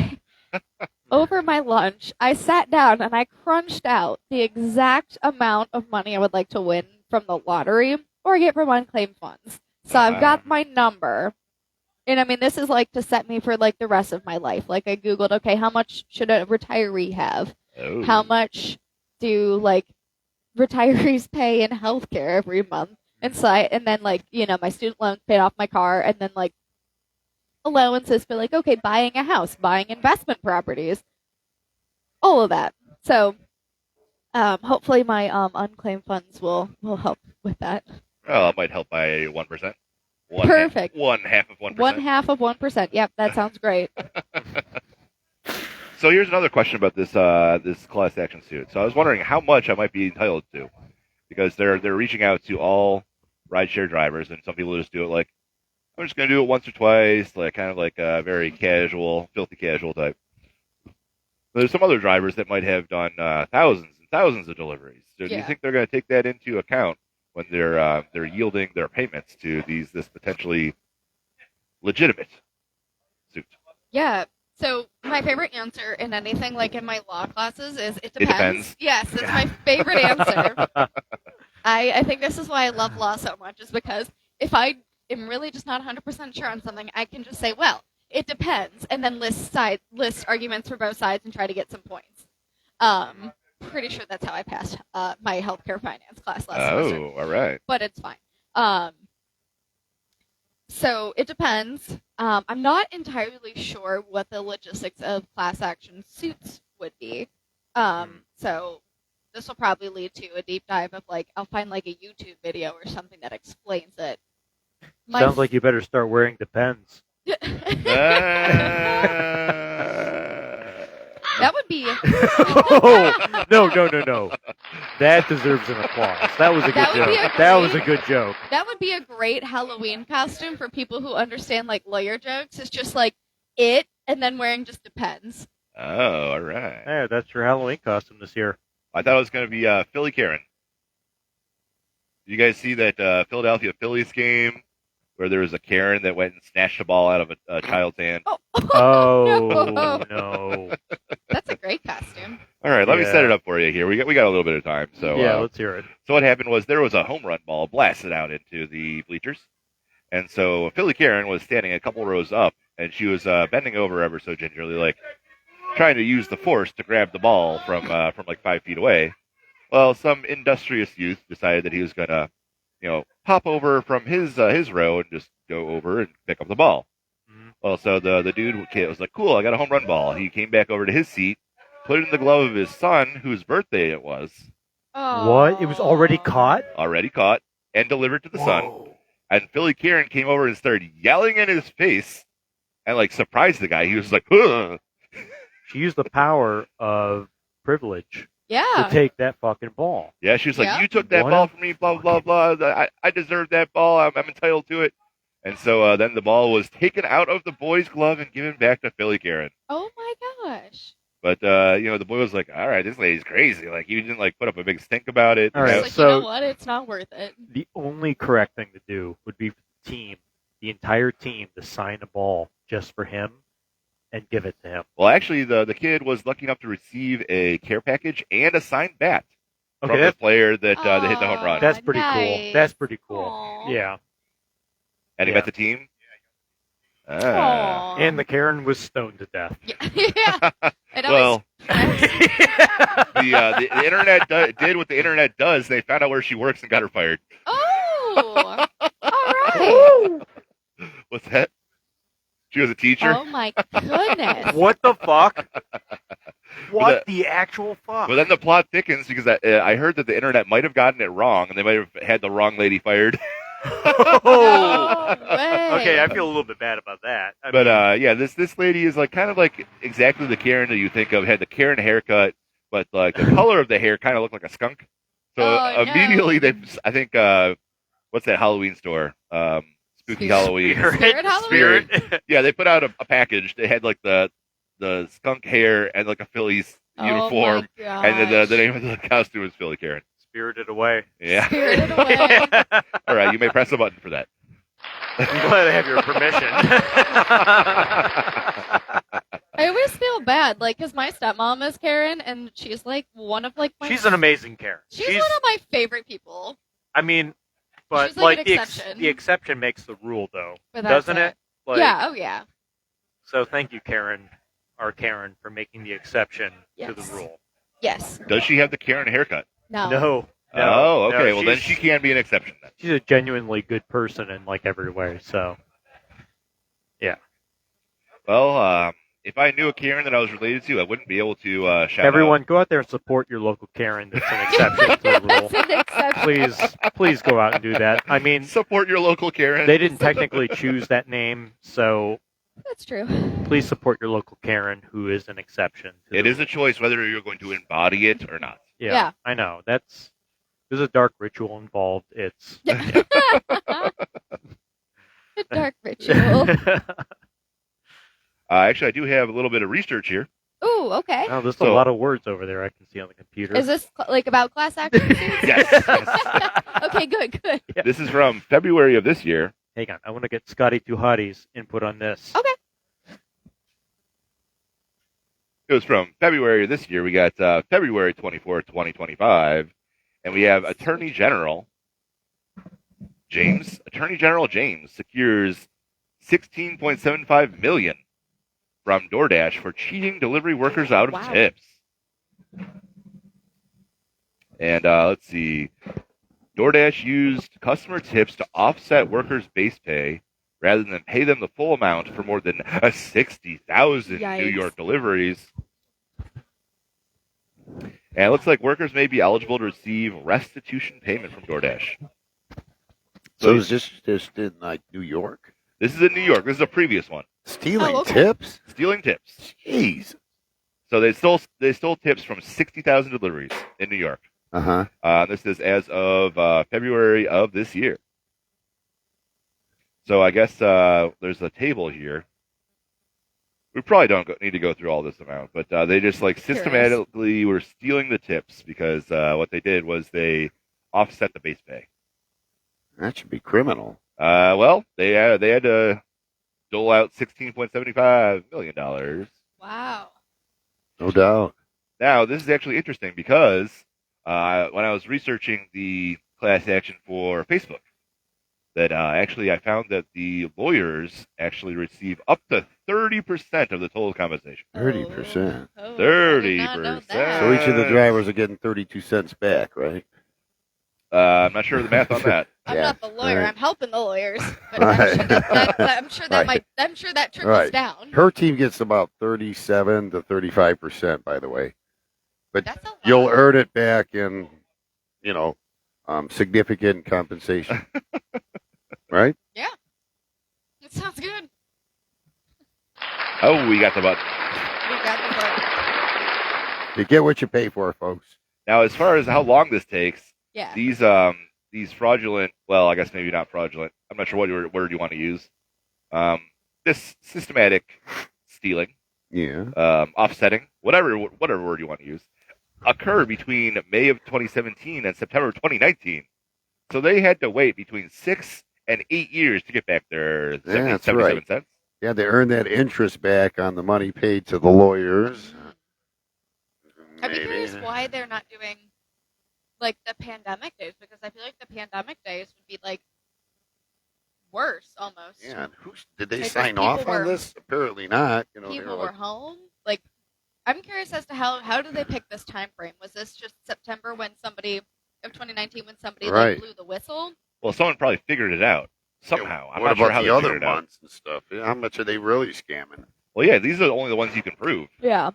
over my lunch, I sat down and I crunched out the exact amount of money I would like to win from the lottery or get from unclaimed funds. So I've got my number. And I mean, this is like to set me for like the rest of my life. Like I Googled, okay, how much should a retiree have? Oh. How much do like retirees pay in healthcare every month? And so and then like, my student loans paid off my car, and then like allowances for like, okay, buying a house, buying investment properties, all of that. So hopefully my unclaimed funds will help with that. Well, it might help by 1%. Perfect. 1/2 of 1%. 1/2 of 1%. Yep, that sounds great. So here's another question about this class action suit. So I was wondering how much I might be entitled to, because they're reaching out to all rideshare drivers, and some people just do it like, I'm just going to do it once or twice, like kind of like a very casual, filthy casual type. But there's some other drivers that might have done thousands and thousands of deliveries. So do you think they're going to take that into account when they're yielding their payments to this potentially legitimate suit? Yeah. So my favorite answer in anything like in my law classes is it depends. Yes, it's my favorite answer. I think this is why I love law so much, is because if I am really just not 100% sure on something, I can just say, well, it depends, and then list arguments for both sides and try to get some points. Pretty sure that's how I passed my healthcare finance class last semester. Oh, all right. But it's fine. So it depends. I'm not entirely sure what the logistics of class action suits would be. So this will probably lead to a deep dive of I'll find a YouTube video or something that explains it. Sounds like you better start wearing Depends. That would be. Oh, no. That deserves an applause. That was a good joke. That was a good joke. That would be a great Halloween costume for people who understand lawyer jokes. It's just it, and then wearing just Depends. Oh, all right. Yeah, that's your Halloween costume this year. I thought it was going to be Philly Karen. You guys see that Philadelphia Phillies game where there was a Karen that went and snatched the ball out of a child's hand? Oh, no. That's a great costume. All right, let me set it up for you here. We got a little bit of time, so yeah, let's hear it. So what happened was there was a home run ball blasted out into the bleachers, and so Philly Karen was standing a couple rows up, and she was bending over ever so gingerly, trying to use the force to grab the ball from 5 feet away. Well, some industrious youth decided that he was gonna, pop over from his row and just go over and pick up the ball. Mm-hmm. Well, so the kid was like, cool, I got a home run ball. He came back over to his seat, put it in the glove of his son, whose birthday it was. Oh. What? It was already caught? Already caught and delivered to the son. And Philly Karen came over and started yelling in his face and surprised the guy. He was like, ugh. She used the power of privilege to take that fucking ball. Yeah, she was like, you took that ball from me, blah, blah, blah. I deserve that ball. I'm entitled to it. And so then the ball was taken out of the boy's glove and given back to Philly Karen. Oh, my gosh. But, the boy was like, all right, this lady's crazy. You didn't, put up a big stink about it. All right, so, you know what? It's not worth it. The only correct thing to do would be for the entire team, to sign a ball just for him and give it to him. Well, actually, the kid was lucky enough to receive a care package and a signed bat from the player that hit the home run. That's pretty nice. cool. That's pretty cool. Aww. Yeah. And he met the team? And the Karen was stoned to death. Yeah. Well, the internet did what the internet does. They found out where she works and got her fired. Oh, all right. What's that? She was a teacher? Oh, my goodness. What the fuck? What the actual fuck? Well, then the plot thickens because I heard that the internet might have gotten it wrong, and they might have had the wrong lady fired. Oh, no way. Okay, I feel a little bit bad about that. This lady is kind of exactly the Karen that you think of. Had the Karen haircut, but the color of the hair kind of looked like a skunk. So immediately I think what's that Halloween store? Spooky Halloween. Spirit Halloween? Spirit. Yeah, they put out a package. They had the skunk hair and a Phillies uniform, and the name of the costume was Philly Karen. Spirited Away. Yeah. Spirited Away. All right, you may press a button for that. I'm glad I have your permission. I always feel bad, because my stepmom is Karen, and she's one of my. She's an amazing Karen. She's one of my favorite people. I mean, but she's the exception makes the rule, though, doesn't it? Yeah. Oh yeah. So thank you, Karen, for making the exception to the rule. Yes. Does she have the Karen haircut? No. Oh, okay. Well, then she can be an exception. Then. She's a genuinely good person in every way. So, yeah. Well, if I knew a Karen that I was related to, I wouldn't be able to shout Everyone, out. go out there and support your local Karen. That's an exception to the rule. That's an exception. Please go out and do that. I mean, support your local Karen. They didn't technically choose that name, so that's true. Please support your local Karen, who is an exception. It is a choice whether you're going to embody it or not. Yeah. I know. There's a dark ritual involved. It's The dark ritual. Actually, I do have a little bit of research here. Ooh, okay. Wow, there's So- a lot of words over there I can see on the computer. Is this like about class action suits? Yes. Okay, good. Yeah. This is from February of this year. Hang on, I want to get Scotty Two Hotties input on this. Okay. It was from February of this year. We got February 24th, 2025, and we have Attorney General James secures $16.75 million from DoorDash for cheating delivery workers out of Wow. tips. And let's see. DoorDash used customer tips to offset workers' base pay rather than pay them the full amount for more than 60,000 New Yikes. York deliveries. And it looks like workers may be eligible to receive restitution payment from DoorDash. So is this just in like New York? This is in New York. This is a previous one. Stealing Oh, okay. tips? Stealing tips. Jeez. So they stole tips from 60,000 deliveries in New York. This is as of February of this year. So I guess there's a table here. We probably don't need to go through all this amount, but they just like systematically were stealing the tips because what they did was they offset the base pay. That should be criminal. Well, they had to dole out $16.75 million. Wow. No doubt. Now, this is actually interesting because when I was researching the class action for Facebook, that actually I found that the lawyers actually receive up to 30% of the total compensation. 30%. Oh, 30%. So each of the drivers are getting 32 cents back, right? I'm not sure of the math on that. I'm Yeah, not the lawyer. right. I'm helping the lawyers. But Right. I'm sure that Right. I'm sure that trickles Right. down. Her team gets about 37 to 35%, by the way. But That's a lot. you'll earn it back in, significant compensation. Right? It sounds good. Oh, we got the button. We got the book. You get what you pay for, folks. Now, as far as how long this takes, Yeah. these fraudulent, well, I guess maybe not fraudulent. I'm not sure what word you want to use. This systematic stealing, Yeah. offsetting, whatever word you want to use, occurred between May of 2017 and September of 2019. So they had to wait between 6 and 8 years to get back their That's 77 right. cents. Yeah, they earn that interest back on the money paid to the lawyers. I'd be Maybe. curious why they're not doing like the pandemic days, because I feel like the pandemic days would be like worse almost. Yeah, and did they Like, sign people off on were- this? Apparently not. They People were were like, home. Like, I'm curious as to how did they pick this time frame? Was this just September when somebody of 2019 when somebody Right. like blew the whistle? Well, someone probably figured it out somehow. I'm what not sure about how the they other figured it out. months and stuff? Yeah, how much are they really scamming? Well, yeah, these are only the ones you can prove. Yeah.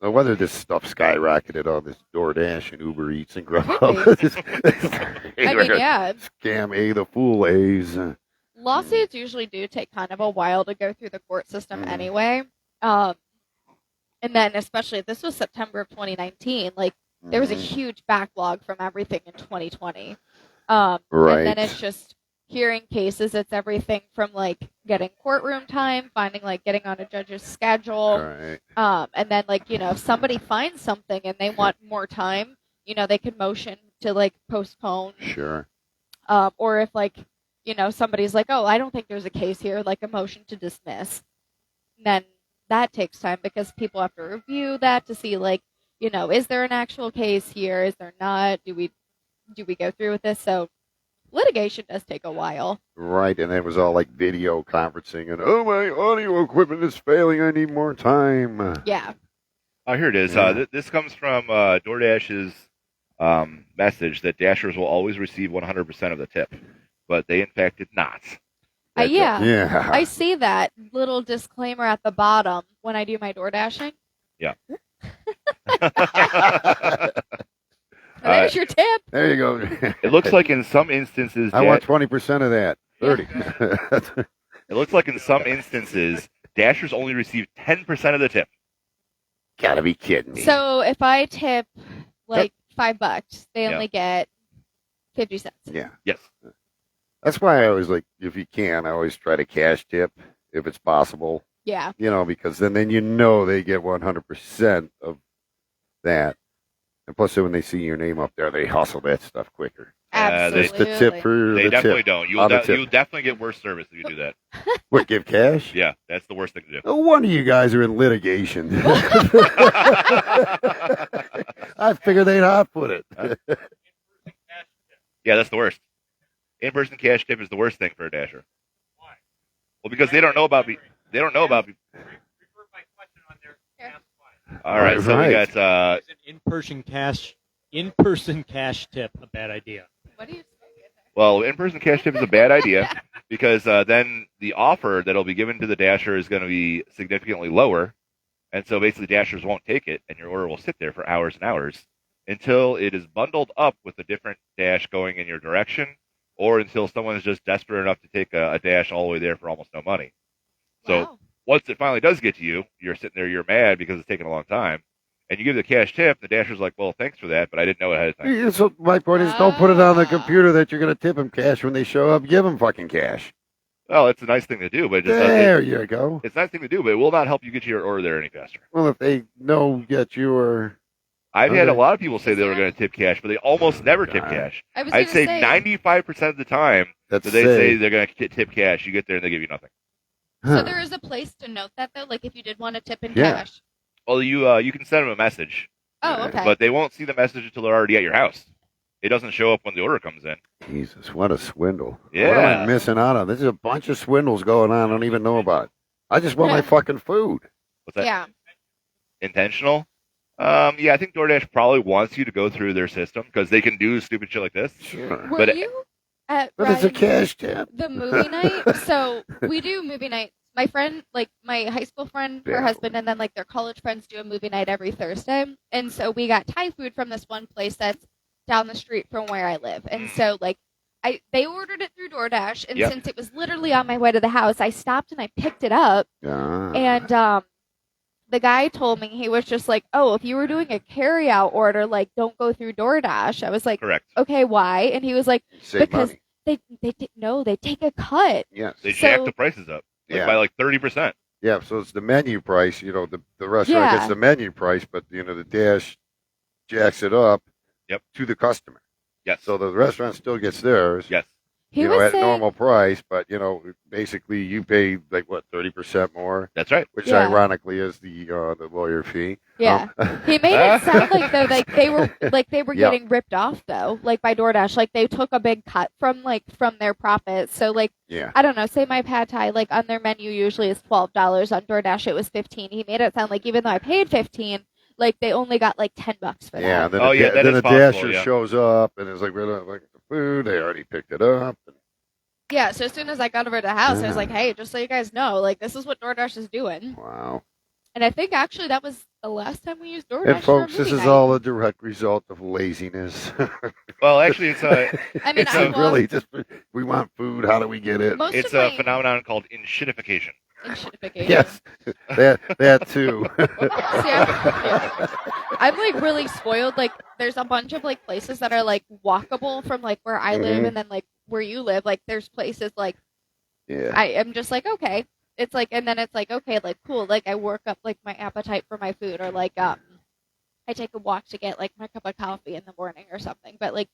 Well, whether this stuff skyrocketed on this DoorDash and Uber Eats and Could Grubhub. I mean, yeah. Scam A the fool A's. Lawsuits usually do take kind of a while to go through the court system Mhm. anyway. And then especially if this was September of 2019, like there was a huge backlog from everything in 2020. Right. And then it's just hearing cases. It's everything from like getting courtroom time, finding like getting on a judge's schedule. Right. And then like, if somebody finds something and they want more time, they could motion to like postpone. Sure. Or if like, somebody's like, oh, I don't think there's a case here, like a motion to dismiss. Then that takes time because people have to review that to see like, is there an actual case here? Is there not? Do we go through with this? So litigation does take a while. Right, and it was all like video conferencing and, oh, my audio equipment is failing. I need more time. Yeah. Oh, here it is. Yeah. This comes from DoorDash's message that Dashers will always receive 100% of the tip, but they in fact did not. Yeah. Yeah. I see that little disclaimer at the bottom when I do my door dashing. Yeah. There's your tip. There you go. It looks like in some instances, I want 20% of that. 30. it looks like in some instances, Dashers only receive 10% of the tip. Gotta be kidding me. So if I tip like $5, they Yeah. only get 50 cents. Yeah. Yes. That's why I always like, if you can, I always try to cash tip if it's possible. Yeah. Because then they get 100% of that. And plus, when they see your name up there, they hustle that stuff quicker. Absolutely. It's the tip for They the definitely tip. don't. On the tip. You'll definitely get worse service if you do that. What, give cash? Yeah, that's the worst thing to do. No wonder you guys are in litigation. I figured they'd hot put it. Yeah, that's the worst. In-person cash tip is the worst thing for a dasher. Why? Well, because they don't know about me. They don't know about me. All right, so we got Is an in-person cash tip a bad idea? What do you say? well, in-person cash tip is a bad idea because then the offer that'll be given to the dasher is going to be significantly lower, and so basically dashers won't take it, and your order will sit there for hours and hours until it is bundled up with a different dash going in your direction, or until someone is just desperate enough to take a dash all the way there for almost no money. So Wow. once it finally does get to you, you're sitting there, you're mad because it's taking a long time, and you give the cash tip, the dasher's like, well, thanks for that, but I didn't know ahead of time. Yeah, so my point is, don't put it on the computer that you're going to tip them cash when they show up. Give them fucking cash. Well, it's a nice thing to do, but it just There you go. it's a nice thing to do, but it will not help you get to your order there any faster. Well, if they know that you are... I've had a Okay. lot of people say they were going to tip cash, but they almost never tip God. cash. I was I'd gonna say 95% of the time That's that they say they're going to tip cash, you get there and they give you nothing. So there is a place to note that though, like if you did want to tip in Yeah. cash. Well, you can send them a message, Oh, okay. but they won't see the message until they're already at your house. It doesn't show up when the order comes in. Jesus, what a swindle. What am Yeah. I missing out on? There's a bunch of swindles going on I don't even know about it. I just want my fucking food. What's that? Yeah. Intentional? Yeah, I think DoorDash probably wants you to go through their system because they can do stupid shit like this. Sure. Were But- you at But it's a Ryan's- cash tip. the movie night? So we do movie night. My friend, like my high school friend, her Yeah. husband, and then like their college friends do a movie night every Thursday. And so we got Thai food from this one place that's down the street from where I live. And so like they ordered it through DoorDash, and Yep. since it was literally on my way to the house, I stopped and I picked it up. Ah. And the guy told me, he was just like, "Oh, if you were doing a carry-out order, like don't go through DoorDash." I was like, Correct. "Okay, why?" And he was like, Save because money. they take a cut. Yes. They So- jack the prices up Yeah. by like 30%. Yeah, so it's the menu price. The restaurant Yeah. gets the menu price, but the dash jacks it up Yep. to the customer. Yes. So the restaurant still gets theirs. Yes. He was at saying, normal price, but basically you pay like what 30% more, That's right. which Yeah. ironically is the lawyer fee. yeah. Um, He made it sound like though like they were Yeah. getting ripped off though, like by DoorDash. Like they took a big cut from their profits. So like yeah. I don't know, say my pad thai like on their menu usually is $12. On DoorDash it was $15. He made it sound like even though I paid $15, like they only got like $10 for Yeah, that. then Oh, yeah, that then is the possible, dasher yeah. shows up and is like, "We're not like the food. They already picked it up." Yeah, so as soon as I got over to the house, I was Yeah. like, "Hey, just so you guys know, like this is what DoorDash is doing." Wow. And I think actually that was the last time we used DoorDash. And for a folks, this movie is night. all a direct result of laziness. Well, actually, it's a I mean, it's I a will- really just we want food. How do we get it? Most it's of a my phenomenon called inshitification. inshitification. Yes, that too. I'm like really spoiled. Like, there's a bunch of like places that are like walkable from like where I live, Mhm. and then like where you live. Like, there's places like Yeah. I am just like okay. It's like, and then it's like okay, like cool. Like I work up like my appetite for my food, or like I take a walk to get like my cup of coffee in the morning or something. But like,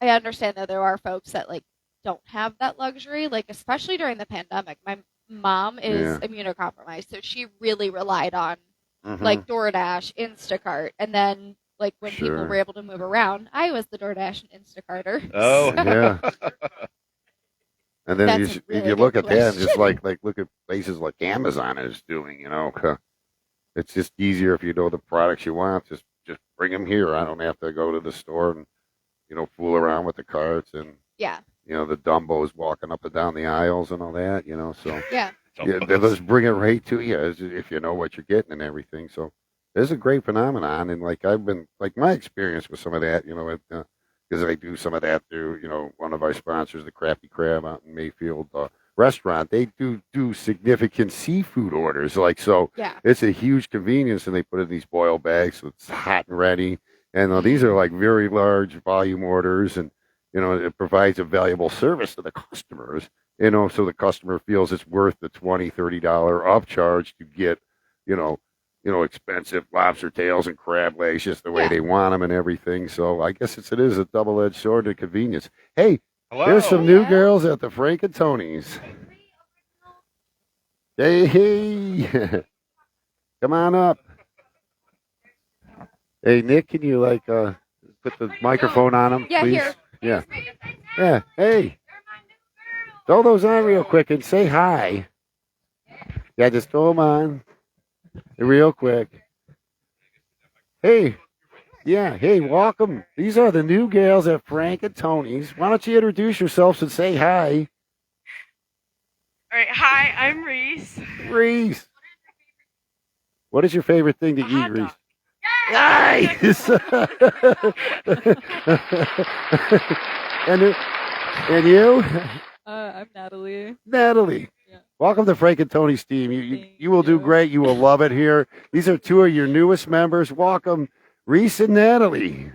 I understand that there are folks that like don't have that luxury. Like, especially during the pandemic, my mom is Yeah. immunocompromised, so she really relied on Mhm. like DoorDash, Instacart, and then like when people Sure. were able to move around, I was the DoorDash and Instacarter. Oh. yeah. And then That's you, a really you look good at that and just question. like look at places like Amazon is doing. It's just easier if you know the products you want. Just bring them here. I don't have to go to the store and fool around with the carts and Yeah, the Dumbos walking up and down the aisles and all that. So. yeah, Yeah, they just bring it right to you if you know what you're getting and everything. So it's a great phenomenon, and like I've been like my experience with some of that, because I do some of that through one of our sponsors, the Crappy Crab out in Mayfield restaurant. They do significant seafood orders, like so. yeah. It's a huge convenience, and they put it in these boil bags, so it's hot and ready. And these are like very large volume orders, and it provides a valuable service to the customers, so the customer feels it's worth the $20-$30 upcharge to get, expensive lobster tails and crab legs just the way they want them and everything. So I guess it is a double-edged sword to convenience. Hey, Hello. there's some new girls at the Frank and Tony's. Hey, come on up. Hey, Nick, can you put the microphone on them, Yeah, please? here. Yeah. Yeah. Hey, throw those on real quick and say hi. Yeah, just throw them on real quick. Hey. Yeah, hey, welcome. These are the new gals at Frank and Tony's. Why don't you introduce yourselves and say hi? All right, hi, I'm Reese. Reese. What is your favorite thing to A eat, hot Reese? dog. Nice. and you? I'm Natalie. Natalie. Yeah. Welcome to Frank and Tony's team. You will do you. great. You will love it here. These are two of your newest members. Welcome, Reese and Natalie.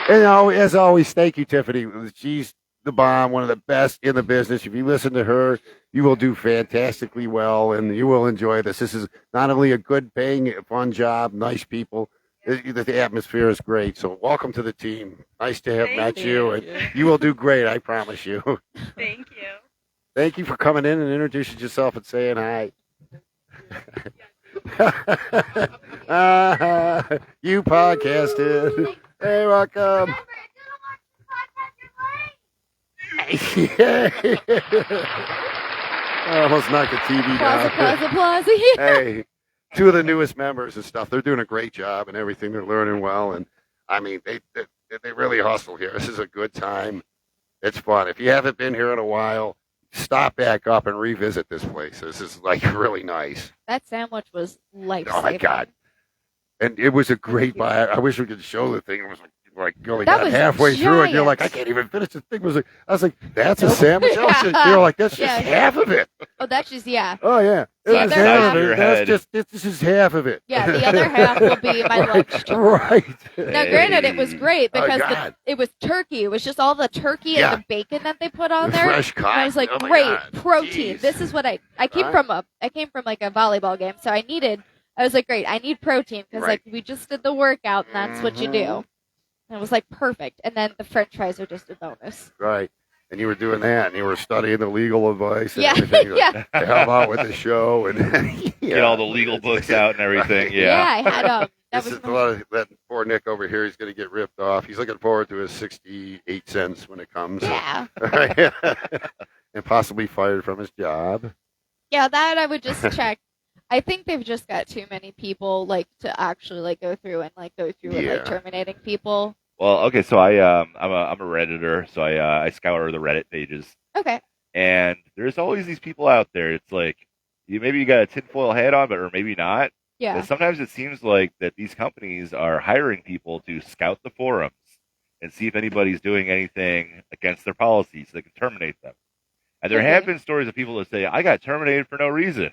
And as always, thank you, Tiffany. She's the bomb, one of the best in the business. If you listen to her, you will do fantastically well, and you will enjoy this. This is not only a good paying, fun job, nice people. The atmosphere is great. So welcome to the team. Nice to have Thank met you, and you. you will do great. I promise you. Thank you. Thank you for coming in and introducing yourself and saying hi. You podcasted. Hey, welcome. I almost knocked the TV Plaza, down. plaza, plaza. Hey, two of the newest members and stuff. They're doing a great job and everything. They're learning well, and I mean, they really hustle here. This is a good time. It's fun. If you haven't been here in a while, stop back up and revisit this place. This is really nice. That sandwich was life-saving. Oh my God! And it was a great buy. I wish we could show the thing. It was like you only That got was halfway through, and you're like, I giant. can't even finish the thing. I was like, that's a sandwich. You're like, that's just Yeah. half of it. Oh, that's just, yeah. Oh yeah, The This is other half half- of it. This is half of it. Yeah, the other half will be my lunch tomorrow. Right. Now, granted, it was great Oh, because God. it was turkey. It was just all the turkey Yeah. and the bacon that they put on there. Fresh And cut. I was like, Oh, my great, God. protein. Jeez. This is what I came Right. from like a volleyball game, so I was like, great, I need protein because Right. like we just did the workout and that's what you do. Mhm. And it was like perfect. And then the French fries are just a bonus. Right. And you were doing that, and you were studying the legal advice and Yeah, everything. yeah. To help out with the show and Get all the legal books out and everything. Yeah, Yeah. I had that This was is a lot of that poor Nick over here. He's going to get ripped off. He's looking forward to his 68 cents when it comes. yeah. And possibly fired from his job. Yeah, that I would just check. I think they've just got too many people like to actually like go through and Yeah. like terminating people. Well, okay, so I'm a redditor, so I scour the Reddit pages, Okay. and there's always these people out there. It's like you got a tinfoil hat on, or maybe not. Yeah. But sometimes it seems like that these companies are hiring people to scout the forums and see if anybody's doing anything against their policies so they can terminate them. And there have Okay. been stories of people that say, I got terminated for no reason.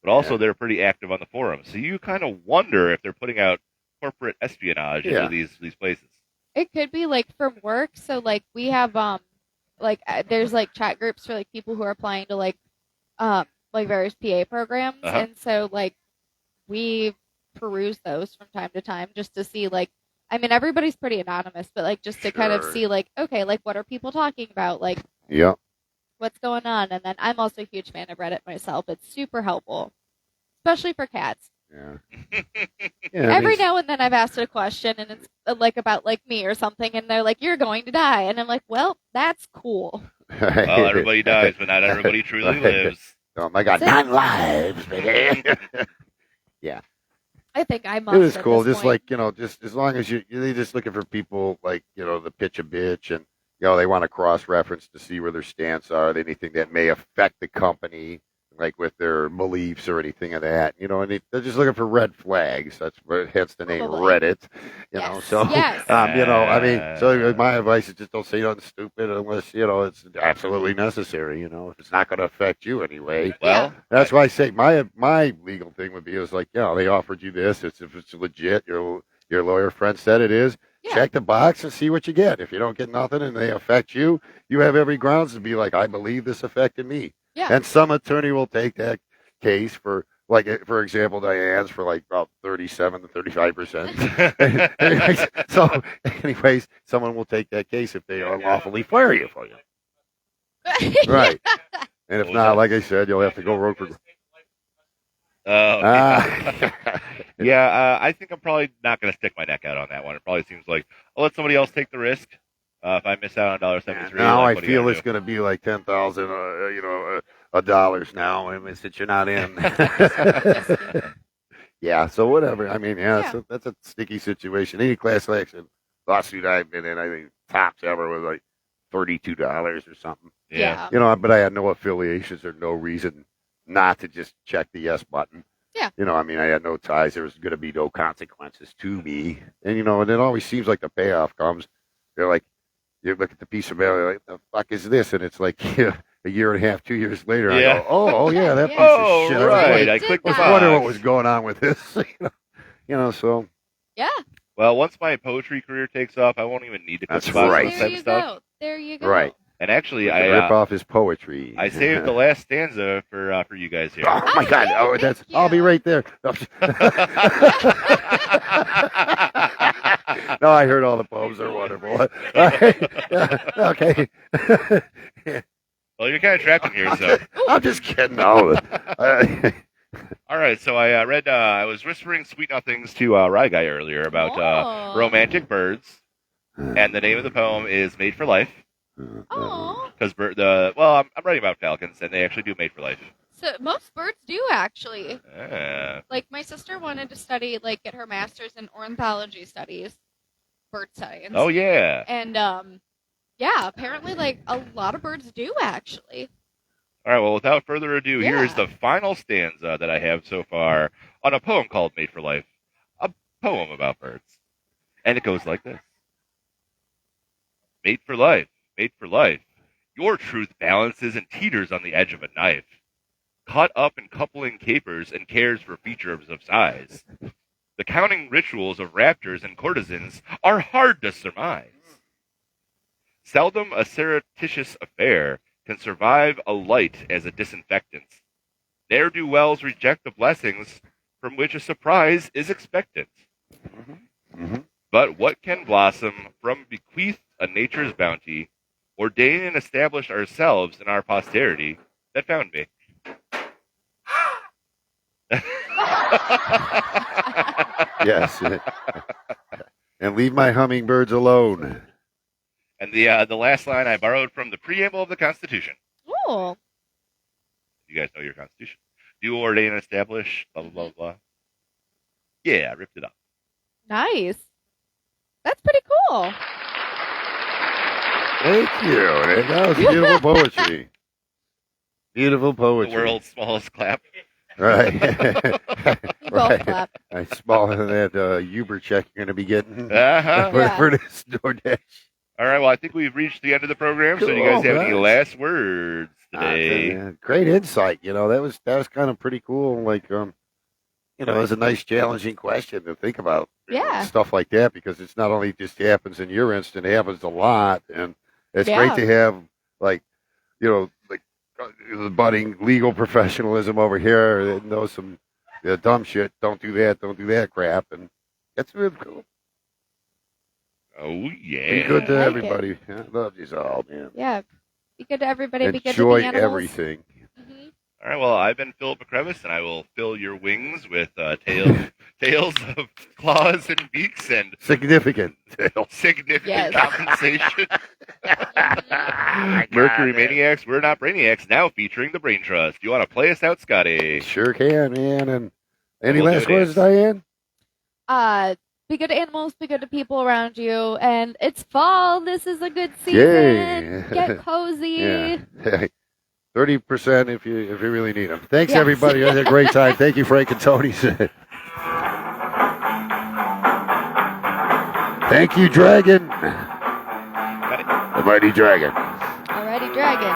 But also they're pretty active on the forums. So you kind of wonder if they're putting out corporate espionage Yeah. into these places. It could be like from work. So like we have there's like chat groups for like people who are applying to like various PA programs, Uh-huh. and so like we peruse those from time to time just to see like. I mean, everybody's pretty anonymous, but like just to kind of Sure. see like, okay, like what are people talking about? Like Yeah. what's going on? And then I'm also a huge fan of Reddit myself. It's super helpful, especially for cats. Yeah. Every now and then I've asked a question and it's like about like me or something, and they're like, "You're going to die," and I'm like, "Well, that's cool." Well, everybody dies, but not everybody truly lives. Oh my God, 9 lives, baby. I think I It must. was at cool. this Just point. like, just as long as they're just looking for people like, the pitch a bitch and, they want to cross reference to see where their stance are, anything that may affect the company, like with their beliefs or anything of that, and they're just looking for red flags. That's where hence the name Totally. Reddit, Yes. so, Yes. so my advice is just don't say nothing stupid unless, it's absolutely necessary, if it's not going to affect you anyway. Well, That's why I say my legal thing would be is like, they offered you this. If it's legit, your lawyer friend said it is. Yeah. check the box and see what you get. If you don't get nothing and they affect you, you have every grounds to be like, I believe this affected me. Yeah. And some attorney will take that case for, like, for example, Diane's for like about 37 to 35%. anyways, someone will take that case if they unlawfully fire you for you. Right. And if What was not, that? like I said, you'll have to go road for. Oh, Ah. yeah. I think I'm probably not going to stick my neck out on that one. It probably seems like I'll let somebody else take the risk. If I miss out on $1.73, Now like, I feel it's going to be like 10,000, dollars now, and since you're not in. Yeah. So whatever. I mean, Yeah. that's a sticky situation. Any class action lawsuit I've been in, I think tops ever was like $32 or something. Yeah. But I had no affiliations or no reason not to just check the yes button. Yeah. I had no ties. There was going to be no consequences to me. And, and it always seems like the payoff comes. They're like, you look at the piece of mail, you're like, the fuck is this? And it's like a year and a half, 2 years later, I Yeah. go, oh, yeah, that piece Oh, of shit. right. I I clicked the did I that. wonder what box. was going on with this. So. Yeah. Well, once my poetry career takes off, I won't even need to click That's the box right. on this There type you of stuff. go. There you go. Right. And actually, You can rip I off his poetry. saved the last stanza for you guys here. Oh my God! yeah, Oh, thank that's. you. I'll be right there. No, I heard all the poems. They're wonderful. Yeah, okay. Well, you're kind of trapped in here, so. I'm just kidding. No. All right, so I read. I was whispering sweet nothings to Rye Guy earlier about Oh. romantic birds, and the name of the poem is "Made for Life." Oh. Because I'm writing about falcons, and they actually do mate for life. So most birds do actually. Ah. Like my sister wanted to study, like get her master's in ornithology studies, bird science. Oh yeah. And yeah, apparently like a lot of birds do actually. All right. Well, without further ado, here is Yeah. the final stanza that I have so far on a poem called "Made for Life," a poem about birds, and it goes like this: Made for life, made for life. Your truth balances and teeters on the edge of a knife. Caught up in coupling capers and cares for features of size. The counting rituals of raptors and courtesans are hard to surmise. Seldom a surreptitious affair can survive a light as a disinfectant. Ne'er-do-wells reject the blessings from which a surprise is expectant. Mhm. But what can blossom from bequeath a nature's bounty, ordain and establish ourselves and our posterity that found me? Yes. And leave my hummingbirds alone. And the last line I borrowed from the preamble of the Constitution. Oh. You guys know your Constitution. Do ordain and establish, blah, blah, blah, blah. Yeah, I ripped it up. Nice. That's pretty cool. Thank you. That was beautiful poetry. Beautiful The poetry. world's smallest clap. Right. You both clap. I smaller than that Uber check you're going to be getting Uh-huh. Yeah. for this DoorDash. All right, well, I think we've reached the end of the program, so do you Cool, guys have any guys. last words today? Great insight. That was kind of pretty cool. Like, it was a nice, challenging question to think about. Yeah. Stuff like that, because it's not only just happens in your instant, it happens a lot, and it's Yeah. great to have like the budding legal professionalism over here that knows some dumb shit. Don't do that crap, and that's really cool. Oh, yeah. Be good to I like everybody. I love you all, man. Yeah. Be good to everybody. Be good to Enjoy the animals. everything. Mhm. All right, well, I've been Philip McCrevis, and I will fill your wings with tales of claws and beaks and Significant. significant Yes. compensation. God, Mercury man. Maniacs, We're Not Brainiacs, now featuring the Brain Trust. You want to play us out, Scotty? Sure can, man. And any We'll do last it, words, Ann. Diane? Be good to animals, be good to people around you, and it's fall. This is a good season. Yay. Get cozy. Yeah. 30% if you really need them. Thanks, Yeah. everybody. You had a great time. Thank you, Frank and Tony. Thank you, Dragon. Got it. The mighty Dragon. Alrighty, dragon.